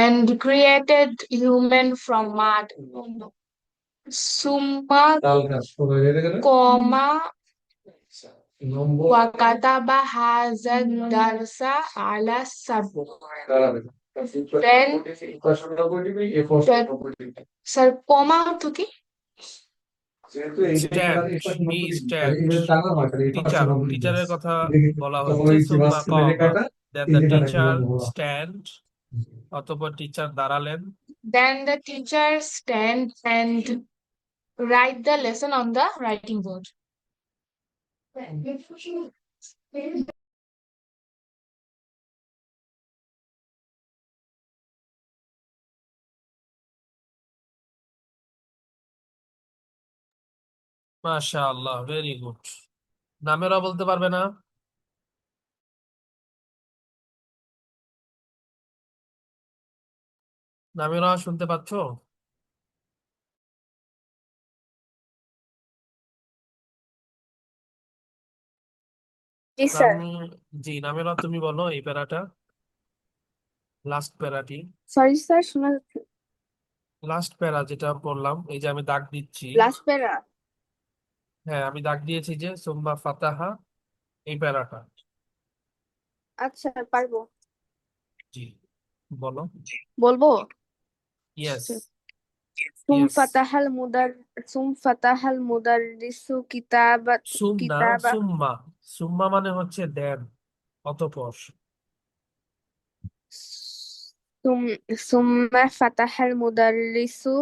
and created human from mud. Summa comma وكتب هذا الدرس على السبت. Then, sir, comma অর্থ কি? Stand, হি stand, টিচারের কথা বলা হচ্ছে। সুম্মা কমা, দেন the teacher stand, অতঃপর teacher দাঁড়ালেন। Then the teacher stand and write the lesson on the writing board. মাশাআল্লাহ, ভেরি গুড। নামেরা বলতে পারবে না? নামেরা শুনতে পাচ্ছ? জি স্যার। জি, নামেরা তুমি বলো এই প্যারাটা, লাস্ট প্যারাটি, সরি স্যার, শোনা যাচ্ছে। লাস্ট প্যারা যেটা বললাম, এই যে আমি দাগ দিচ্ছি। লাস্ট প্যারা। হ্যাঁ, আমি দাগ দিয়েছি যে সুম্মা ফাতাহা, এই প্যারাটা। আচ্ছা, পারবো। জি, বলো। বলবো। ইয়েস, সুম ইয়েস। ফাতাহাল মুদার সুম ফাতাহাল মুদাররিসু সুম না, কিতাবা সুম্মা। সুম্মা মানে হচ্ছে দেন, অতঃপর। সুম সুম্মা ফাতাহাল মুদাররিসু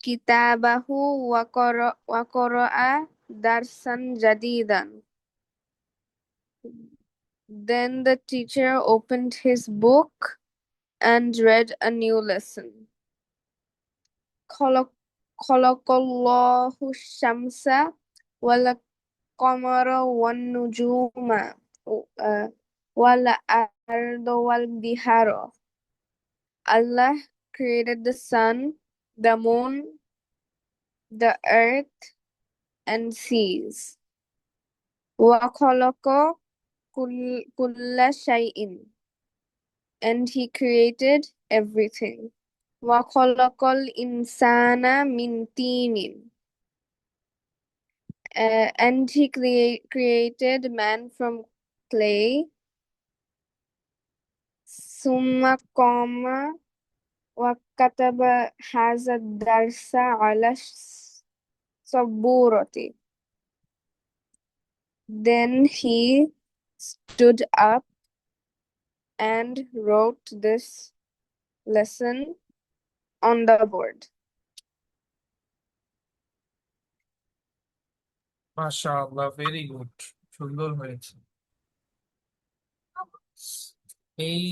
কিতাবাহু ওয়া করাআ Darshan জাদিদান. Then the teacher opened his book and read a new lesson. Khalaqallahu shamsa wal qamara wan nujuma wal arda wal bihara. Allah created the sun, the moon, the earth, and seas. Wa khalaqa kulla shay'in, and he created everything. Wa khalaqal insana min tinin, and he created man from clay. Summa qama wa kataba hadha darsa ala saburati. Then he stood up and wrote this lesson on the board. মাশাআল্লাহ, very good, সুন্দর হয়েছে। এই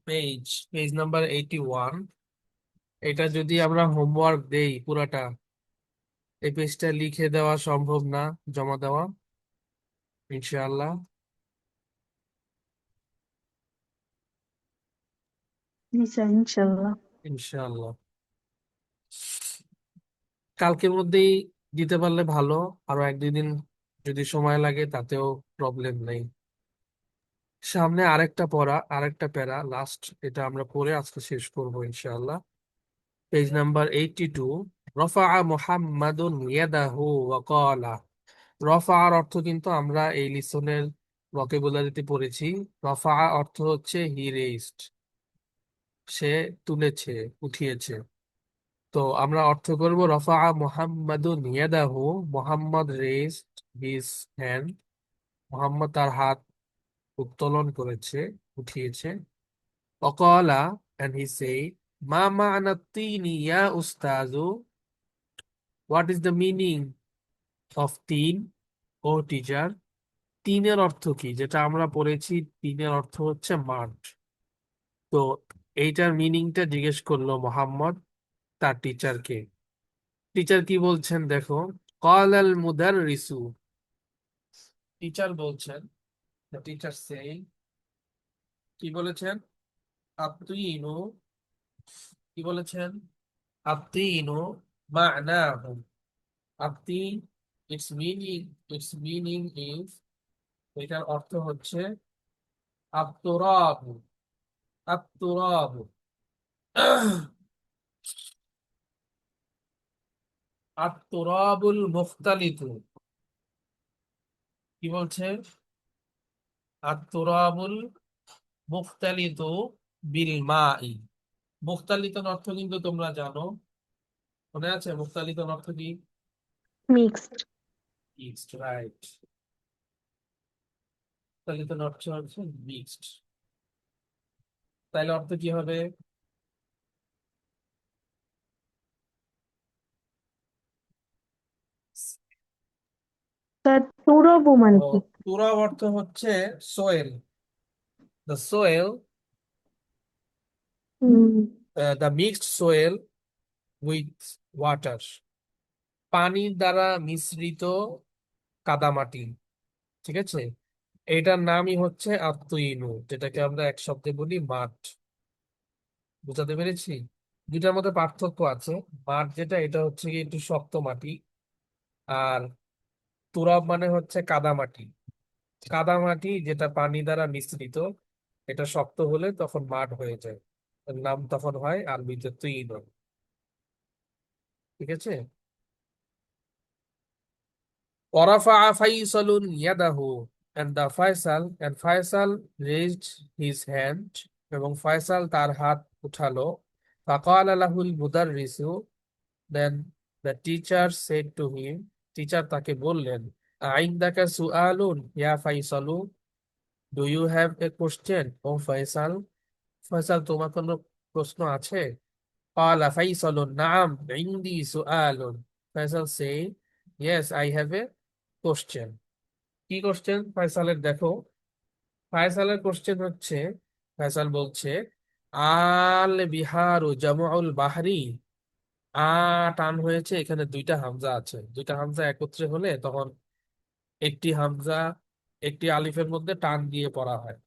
page number 81, এটা যদি আমরা homework দেই পুরাটা, এই পেজটা লিখে দেওয়া সম্ভব না, জমা দেওয়া? ইনশাআল্লাহ। জি স্যার, ইনশাল্লাহ। ইনশাআল্লাহ কালকের মধ্যেই দিতে পারলে ভালো, আরো এক দুই দিন যদি সময় লাগে তাতেও প্রবলেম নেই। সামনে আরেকটা পড়া, আরেকটা প্যারা লাস্ট, এটা আমরা পড়ে আজকে শেষ করবো ইনশাআল্লাহ। Page number 82। রফা মুহাম্মাদুন ইয়াদাহু ওয়া ক্বালা। রফার অর্থ কিন্তু আমরা এই লিসনের ভোকাবুলারিতে পড়েছি। রফা অর্থ হচ্ছে হি রেইজড, সে তুলেছে, উঠিয়েছে। তো আমরা অর্থ করব রফা মুহাম্মাদুন ইয়াদাহু, Mohammad raised his hand, Mohammad তার হাত উত্তোলন করেছে, উঠিয়েছে। ওয়াকালা, and he said, মা মা'না তিনি ইয়া উস্তাযু, what is the meaning of তিন, ও টিচার? তিনের অর্থ কি? যেটা আমরা পড়েছি, তিনের অর্থ হচ্ছে মাঠ। তো এইটার মিনিংটা জিজ্ঞেস করলো মোহাম্মদ তার টিচারকে। টিচার কি বলছেন দেখো। ক্বালাল মুদাররিসু, টিচার বলছেন, টিচার সেইং, কি বলেছেন? আত্তিনু, কি বলেছেন? আত্তিনু মা'নাহু, আত্তিন, ইটস মিনিং ইজ, এটার অর্থ হচ্ছে আত্তুরাবু, আত্তুরাবু। আত্তুরাবুল মুখতালিতু, কি বলছে? আত-তুরাবুল মুখতালিতু বিল মাই। মুখতালিতর অর্থ কিন্তু তোমরা জানো, মনে আছে মুখতালিতর অর্থ কি? Mixed. Mixed, right. মুখতালিতর অর্থ হচ্ছে মিক্সড। তাহলে অর্থ কি হবে? স্যার তুরবু মানে তো কি? তুরাব অর্থ হচ্ছে soil. The soil, hmm, the mixed soil with water. পানির দ্বারা মিশ্রিত কাদামাটি, ঠিক আছে? এটার নামই হচ্ছে আত্মইনু, যেটাকে আমরা এক শব্দে বলি মাঠ। বুঝাতে পেরেছি? দুইটার মধ্যে পার্থক্য আছে। মাঠ যেটা, এটা হচ্ছে কি একটু শক্ত মাটি, আর তুরাব মানে হচ্ছে কাদামাটি। কাদামাটি যেটা পানি দ্বারা মিশ্রিত, এটা শক্ত হলে তখন মাঠ হয়ে যায়, এর নাম তখন হয় আরবিতে তুইন। ঠিক আছে। ورفع فيصل يده and the Faisal raised his hand, এবং ফয়সাল তার হাত উঠালো। فقال له المدرس, then the teacher said to him, teacher তাকে বললেন, عندك سؤال يا فيصل, do you have a question ও ফয়সাল? ফয়সাল, তোমার কোনো প্রশ্ন আছে? قال فيصل نعم عندي سؤال. Faisal say, yes, I have a question. কি কোশ্চেন ফয়সালের? দেখো, ফয়সালের কোশ্চেন হচ্ছে, ফয়সাল বলছে, আল বিহারু জামুল বাহরি। আ টান হয়েছে, এখানে দুইটা হামজা আছে। দুইটা হামজা একত্রে হলে তখন একটি হামজা একটি আলিফের মধ্যে টান দিয়ে পড়া হয়।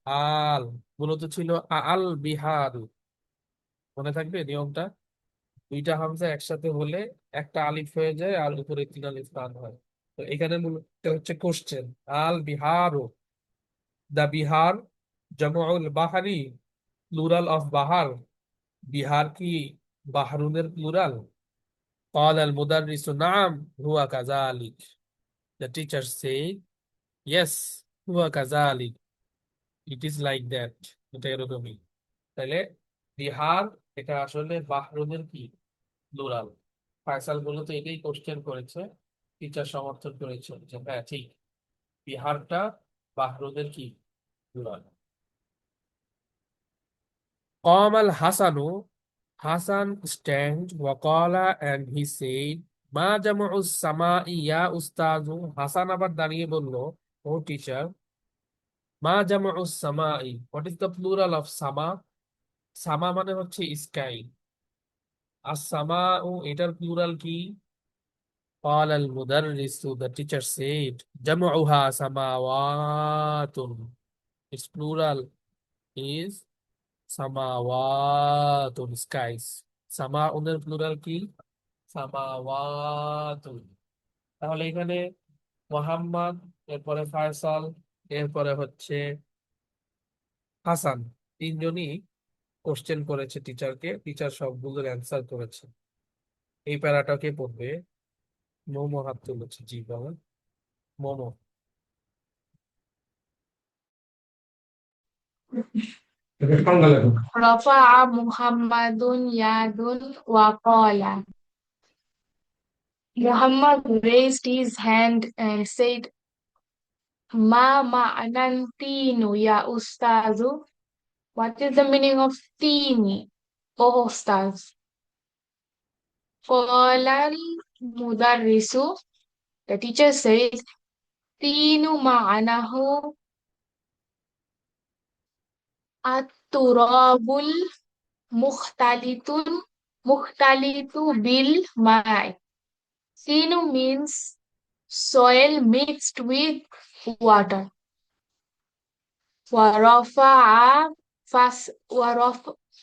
আল মূলত ছিল আল বিহারু, মনে থাকবে নিয়মটা। দুইটা হামজা একসাথে হলে একটা আলিফ হয়ে যায় আর উপরে তিন আলিফ টান হয়। তো এখানে মূলত হচ্ছে কোশ্চেন, আল বিহারু, দ্য বিহার, জামউল বাহারি, প্লুরাল অফ বাহার। বিহার কি বাহরুনের plural? قال المدرس نعم هو كذلك. The teacher said, yes, هو كذلك. It is like that. এটা এরকমই। তাহলে বিহার এটা আসলে বাহরুনের কি প্লুরাল। ফয়সাল মূলত এটাই কোশ্চেন করেছে, টিচার সমর্থন করেছে যে হ্যাঁ ঠিক, বিহারটা বাহরুনের কি প্লুরাল। قام الحسن, Hasan stand ওয়াকালা and he said, মা জামউ সামাই ইয়া উস্তাজু। হাসান আবার দাঁড়িয়ে বলল, ও টিচার, মা জামউ সামাই, what is the plural of সামা? সামা মানে হচ্ছে স্কাই, আর সামাউ এটার প্লুরাল কি? قال المدرس, the teacher said, জামউহা সামাওয়াতুন, its plural is সামাওয়াতুন, skies। সামাউনের প্লুরাল কি? সামাওয়াতুন। তাহলে এখানে মোহাম্মদ, এরপরে ফয়সাল, এরপরে হচ্ছে হাসান, তিনজনই কোশ্চেন করেছে টিচারকে, টিচার সবগুলোর অ্যান্সার করেছে। এই প্যারাটাকে পড়বে। মোমো হাত তুলেছে, জি বাবা, momo. رفع محمد يد وقال. Muhammad raised his hand and said, Ma ma'nan tinu ya ustazu? What is the meaning of tini, oh ustaz? Qala al-mudarrisu, the teacher says, Tinu ma'anahu at-turabul mukhtalitun mukhtalitu bil ma'i. Tinu means soil mixed with water. ورفع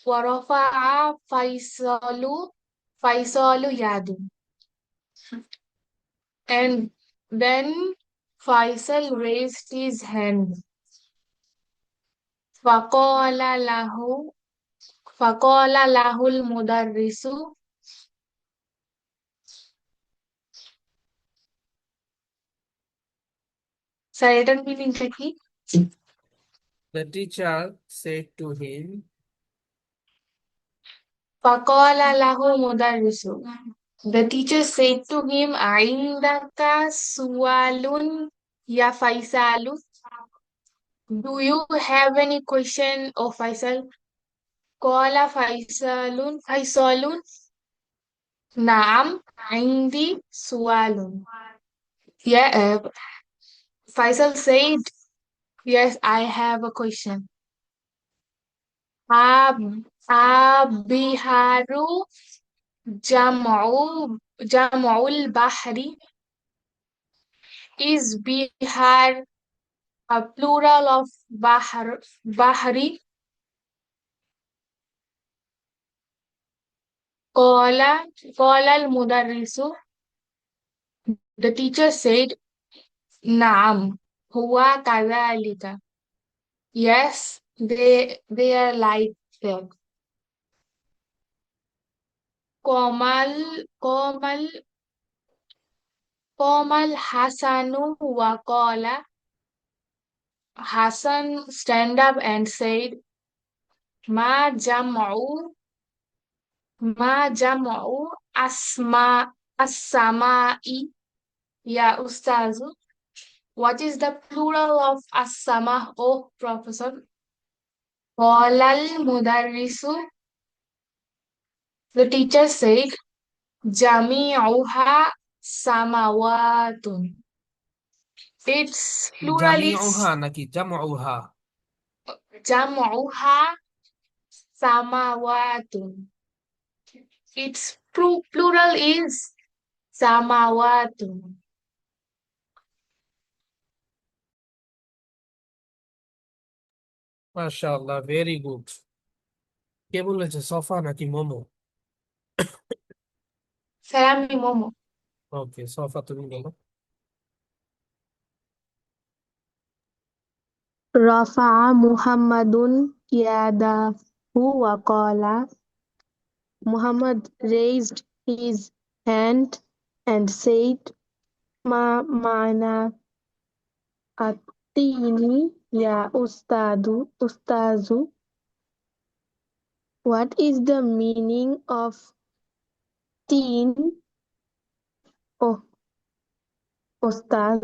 ورفع فيصل يده. And then Faisal raised his hand. فقال له فقال له المدرس, sir এটার মিনিংটা কি? The teacher said to him, فقال له مدرس. The teacher said to him, عندك سؤال يا فيصل? Do you have any question, O Faisal? قال فيصل نعم عندي سؤال. Yeah, Faisal said, yes, I have a question. البحر جمع البحر. Is bihar a plural of bahri? قال المدرس. The teacher said, نعم هو كذلك. Yes, they are like that. قام الحسن وقال. Hassan stand up and said, ما جمع السماء يا أستاذ? What is the plural of السماء, oh professor? قال المدرس. The teacher said, جميعها سماوات. Its plural is জামিউহা নাকি জামউহা? جمعها سماوات. Its plural is samawat. মাশাআল্লাহ, very good. কে বলেছে, সফা নাকি momo? Sir আমি মোমো। ওকে, সফা তুমি বলো। رفع محمد يده وقال. Muhammad raised his hand and said, ما معنى التين يا أستاذ? What is the meaning of teen, oh أستاذ?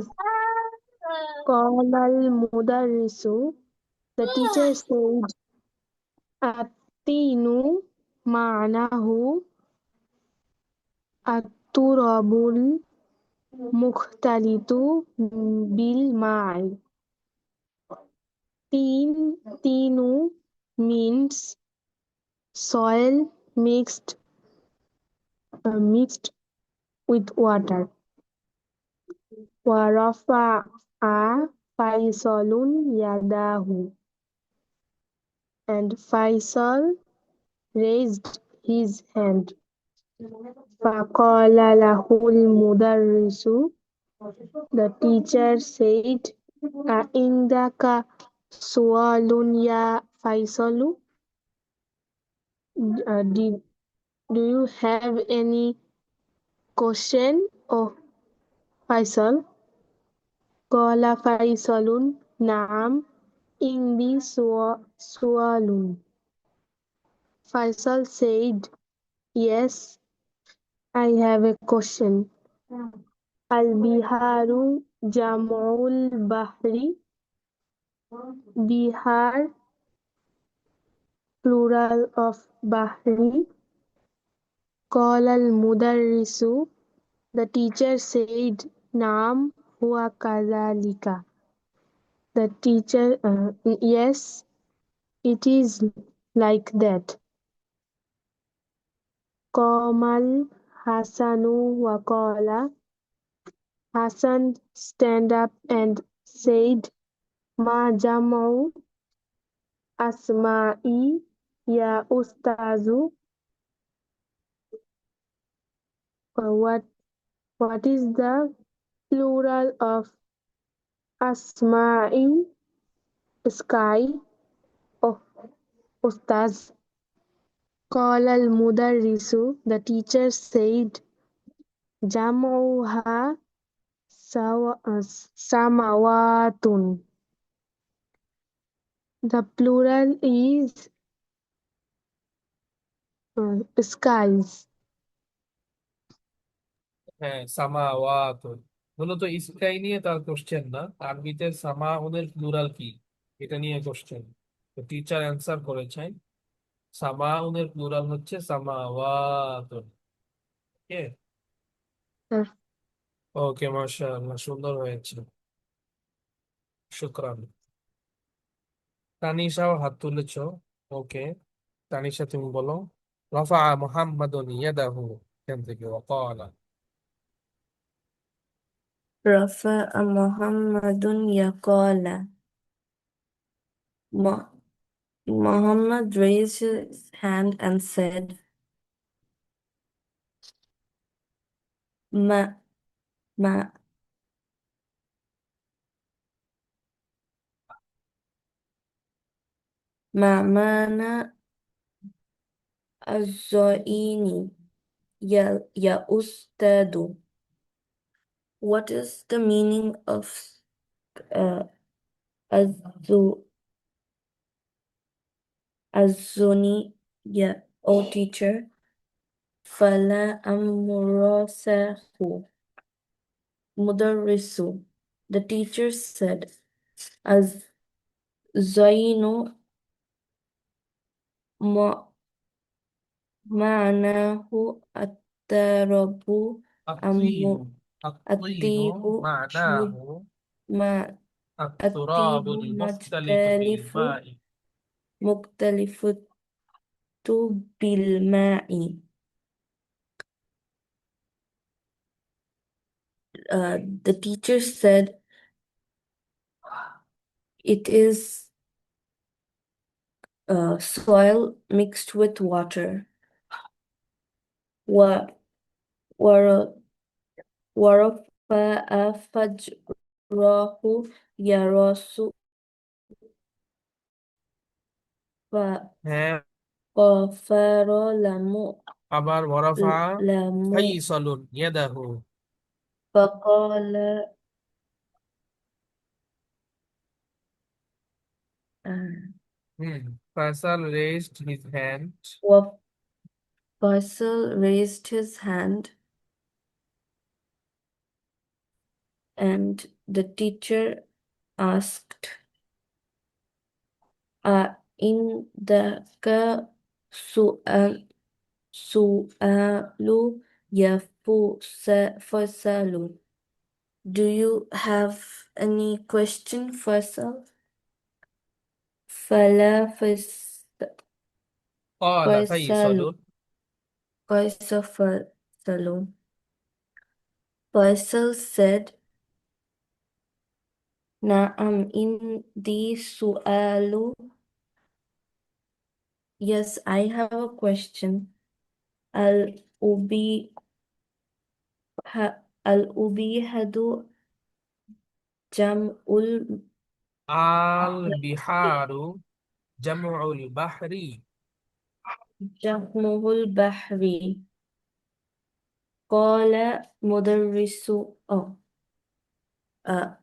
قال المدرس. The teacher said, التين معناه التراب المختلط بالماء. Tinu means soil mixed with water. ورفع فيصل يده. And Faisal raised his hand. فقال له المدرس. The teacher said, عندك سؤال يا فيصل? Do you have any question, oh Faisal? قال فيصل نعم عندي سؤال. Faisal said, yes, I have a question. البحار جمع البحر. Bihar plural of bahri. قال المدرس. The teacher said, نعم هو كذلك. The teacher, yes, it is like that. قام الحسن وقال. Hassan stand up and said, ما جمع أسماء يا أستاذ? What is the plural of asma'i, sky, oh Ustaz? قال المدرس. The teacher said, جمعها samawatun. The plural is skies. হ্যাঁ, সামাওয়াতুন। মূলত sky নিয়ে তার question না, আরবিতে সামাউনের plural কি এটা নিয়ে question. তো টিচার অ্যান্সার করেছেন সামাউনের প্লুরাল হচ্ছে সামাওয়াতুন। ওকে। Sir. ওকে, মাশাআল্লাহ, সুন্দর হয়েছে। শুকরান। তানিশাও হাত তুলেছো। ওকে, তানিশা তুমি বলো। রাফা মুহাম্মাদুন ইয়াদাহু, এখান থেকে ওয়াকালা। رفع محمد يقال. Muhammad raised his hand and said, Ma, ma, mana azzaini ya ustadu. What is the meaning of uh, azzu, azzuni, ya, O teacher? Fala amurasahu mudarrisu. The teacher said, Az zainu ma'nahu at-tarabu الطين الطين at-tibu معناه ma التراب at-tibu المختلط بالماء. muktalifu bil ma'i. The teacher said it is soil mixed with water. Wa wara warafa'a fajrahu yarasu fa হ্যাঁ, qafara lamu আবার ওয়ারাফা lamu ফাইসালুন ইয়াদাহু। فقال Faisal raised his hand. Faisal raised his hand and the teacher asked, Indaka su'alu ya Faisalu. Do you have any question, Faisal? Fala قال Faisalu. Faisalu. Faisal said, Na'am indi su'alu. Yes, I have a question. Al-ubi al-ubihadu jam'ul البحار جمع البحر. jam'ul bahri. Qala mudarrisu.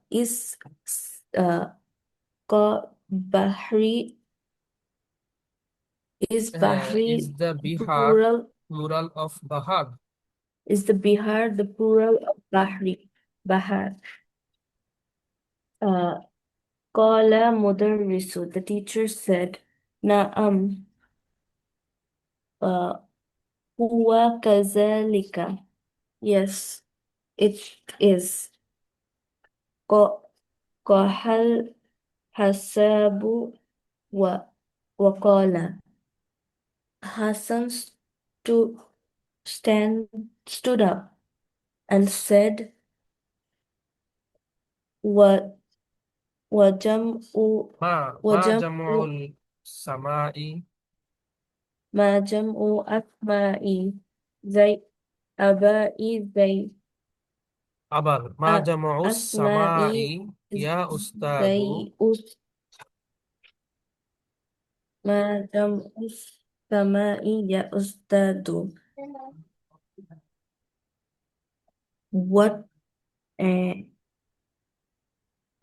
Is bahri is is bahri the Bihar plural? of Bahar. Is the Bihar the plural of bahri? Bahar. Qala mudarrisu. The teacher said, Na'am. Huwa kazalika. Yes, it is. Qahal hasabu wa qala. Hassan stood up and said, Wa jam'u ما جمع السماء. ma jam'u asma'i zay abai zay আবার ما جمع السماء asma'i يا أستاذ. ma jam'u sama'i ya ustadu. What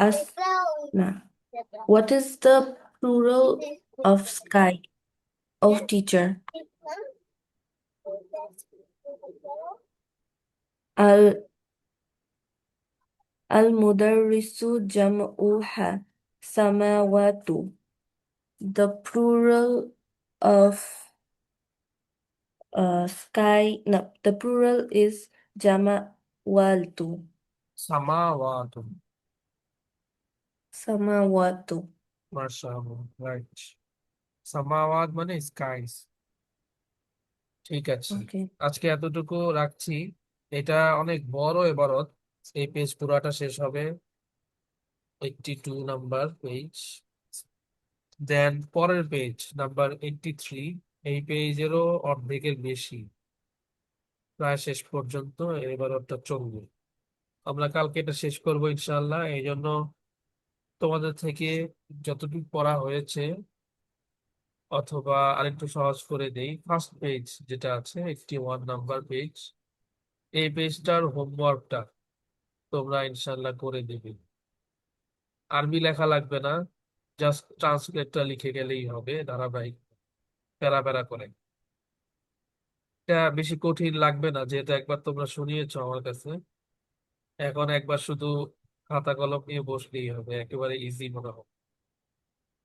Asna. What is the plural of sky? Oh, teacher. Al Al-mudarrisu jam'uha samawatu. The plural of sky, no, the plural is jama'waltu. সামাওয়াতুন Samawatu. মাশাআল্লাহ right সামাওয়াত মানে skies ঠিক আছে Okay. আজকে এতটুকু রাখছি এটা অনেক বড় এবারত এই পেজ পুরাটা শেষ হবে 82 নাম্বার পেজ দেন পরের পেজ নাম্বার 83 এই পেজেরও অর্ধেকের বেশি প্রায় শেষ পর্যন্ত এবার ওটা চলবে আমরা কালকে এটা শেষ করবো ইনশাআল্লাহ এই জন্য তোমাদের থেকে যতটুকু পড়া হয়েছে অথবা আরেকটু সহজ করে দেই ফার্স্ট পেজ যেটা আছে 81 নাম্বার পেজ এই পেজটার হোমওয়ার্কটা তোমরা ইনশাআল্লাহ করে দেবে আরবি লেখা লাগবে না জাস্ট ট্রান্সলেটটা লিখে গেলেই হবে ধারাবাহিক প্যারা প্যারা করে এটা বেশি কঠিন লাগবে না যেহেতু একবার তোমরা শুনিয়েছো আমার কাছে এখন একবার শুধু খাতা কলম নিয়ে বসলেই হবে একেবারে ইজি মনে হবে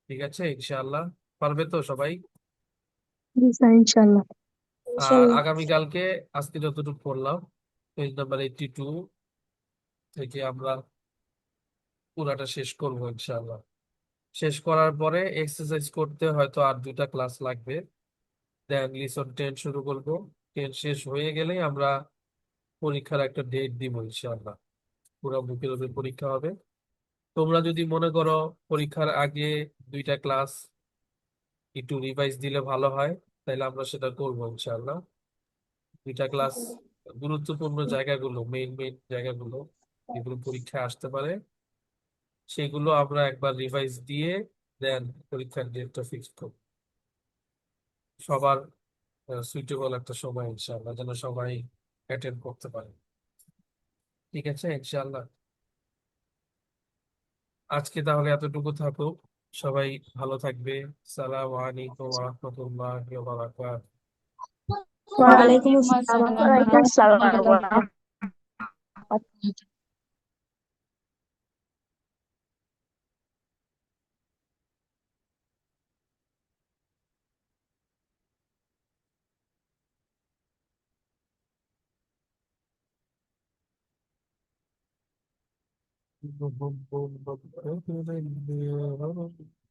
ঠিক আছে ইনশাআল্লাহ পারবে তো সবাই Yes, sir, inshallah. আর Inshallah. আগামীকালকে আজকে যতটুকু পড়লাম পেজ নাম্বার 82 থেকে আমরা পুরাটা শেষ করবো ইনশাআল্লাহ শেষ করার পরে এক্সারসাইজ করতে হয়তো আর 2টা ক্লাস লাগবে দেন লিসন 10 শুরু করব 10 শেষ হয়ে গেলেই আমরা পরীক্ষার একটা ডেট দিব ইনশাআল্লাহ পুরো বুকের উপর পরীক্ষা হবে তোমরা যদি মনে করো পরীক্ষার আগে 2টা ক্লাস একটু রিভাইজ দিলে ভালো হয় তাহলে আমরা সেটা করবো ইনশাআল্লাহ 2টা ক্লাস গুরুত্বপূর্ণ জায়গাগুলো মেইন মেইন জায়গাগুলো যেগুলো পরীক্ষায় আসতে পারে সেগুলো আমরা একবার রিভাইজ দিয়ে দেন পরীক্ষার ডেটটা ফিক্স করব সবার সুইটেবল একটা সময় ইনশাআল্লাহ যেন সবাই অ্যাটেন্ড করতে পারে ঠিক আছে ইনশাআল্লাহ আজকে তাহলে এতটুকু থাকুক সবাই ভালো থাকবে সালাম আলাইকুম ওয়া রাহমাতুল্লাহি ওয়া বারাকাতুহু Walaikum ওয়ালাইকুম assalam আসসালাম wa ওয়া rahmatullahi রাহমাতুল্লাহি wa ওয়া বারাকাতুহু বারাকাতুহু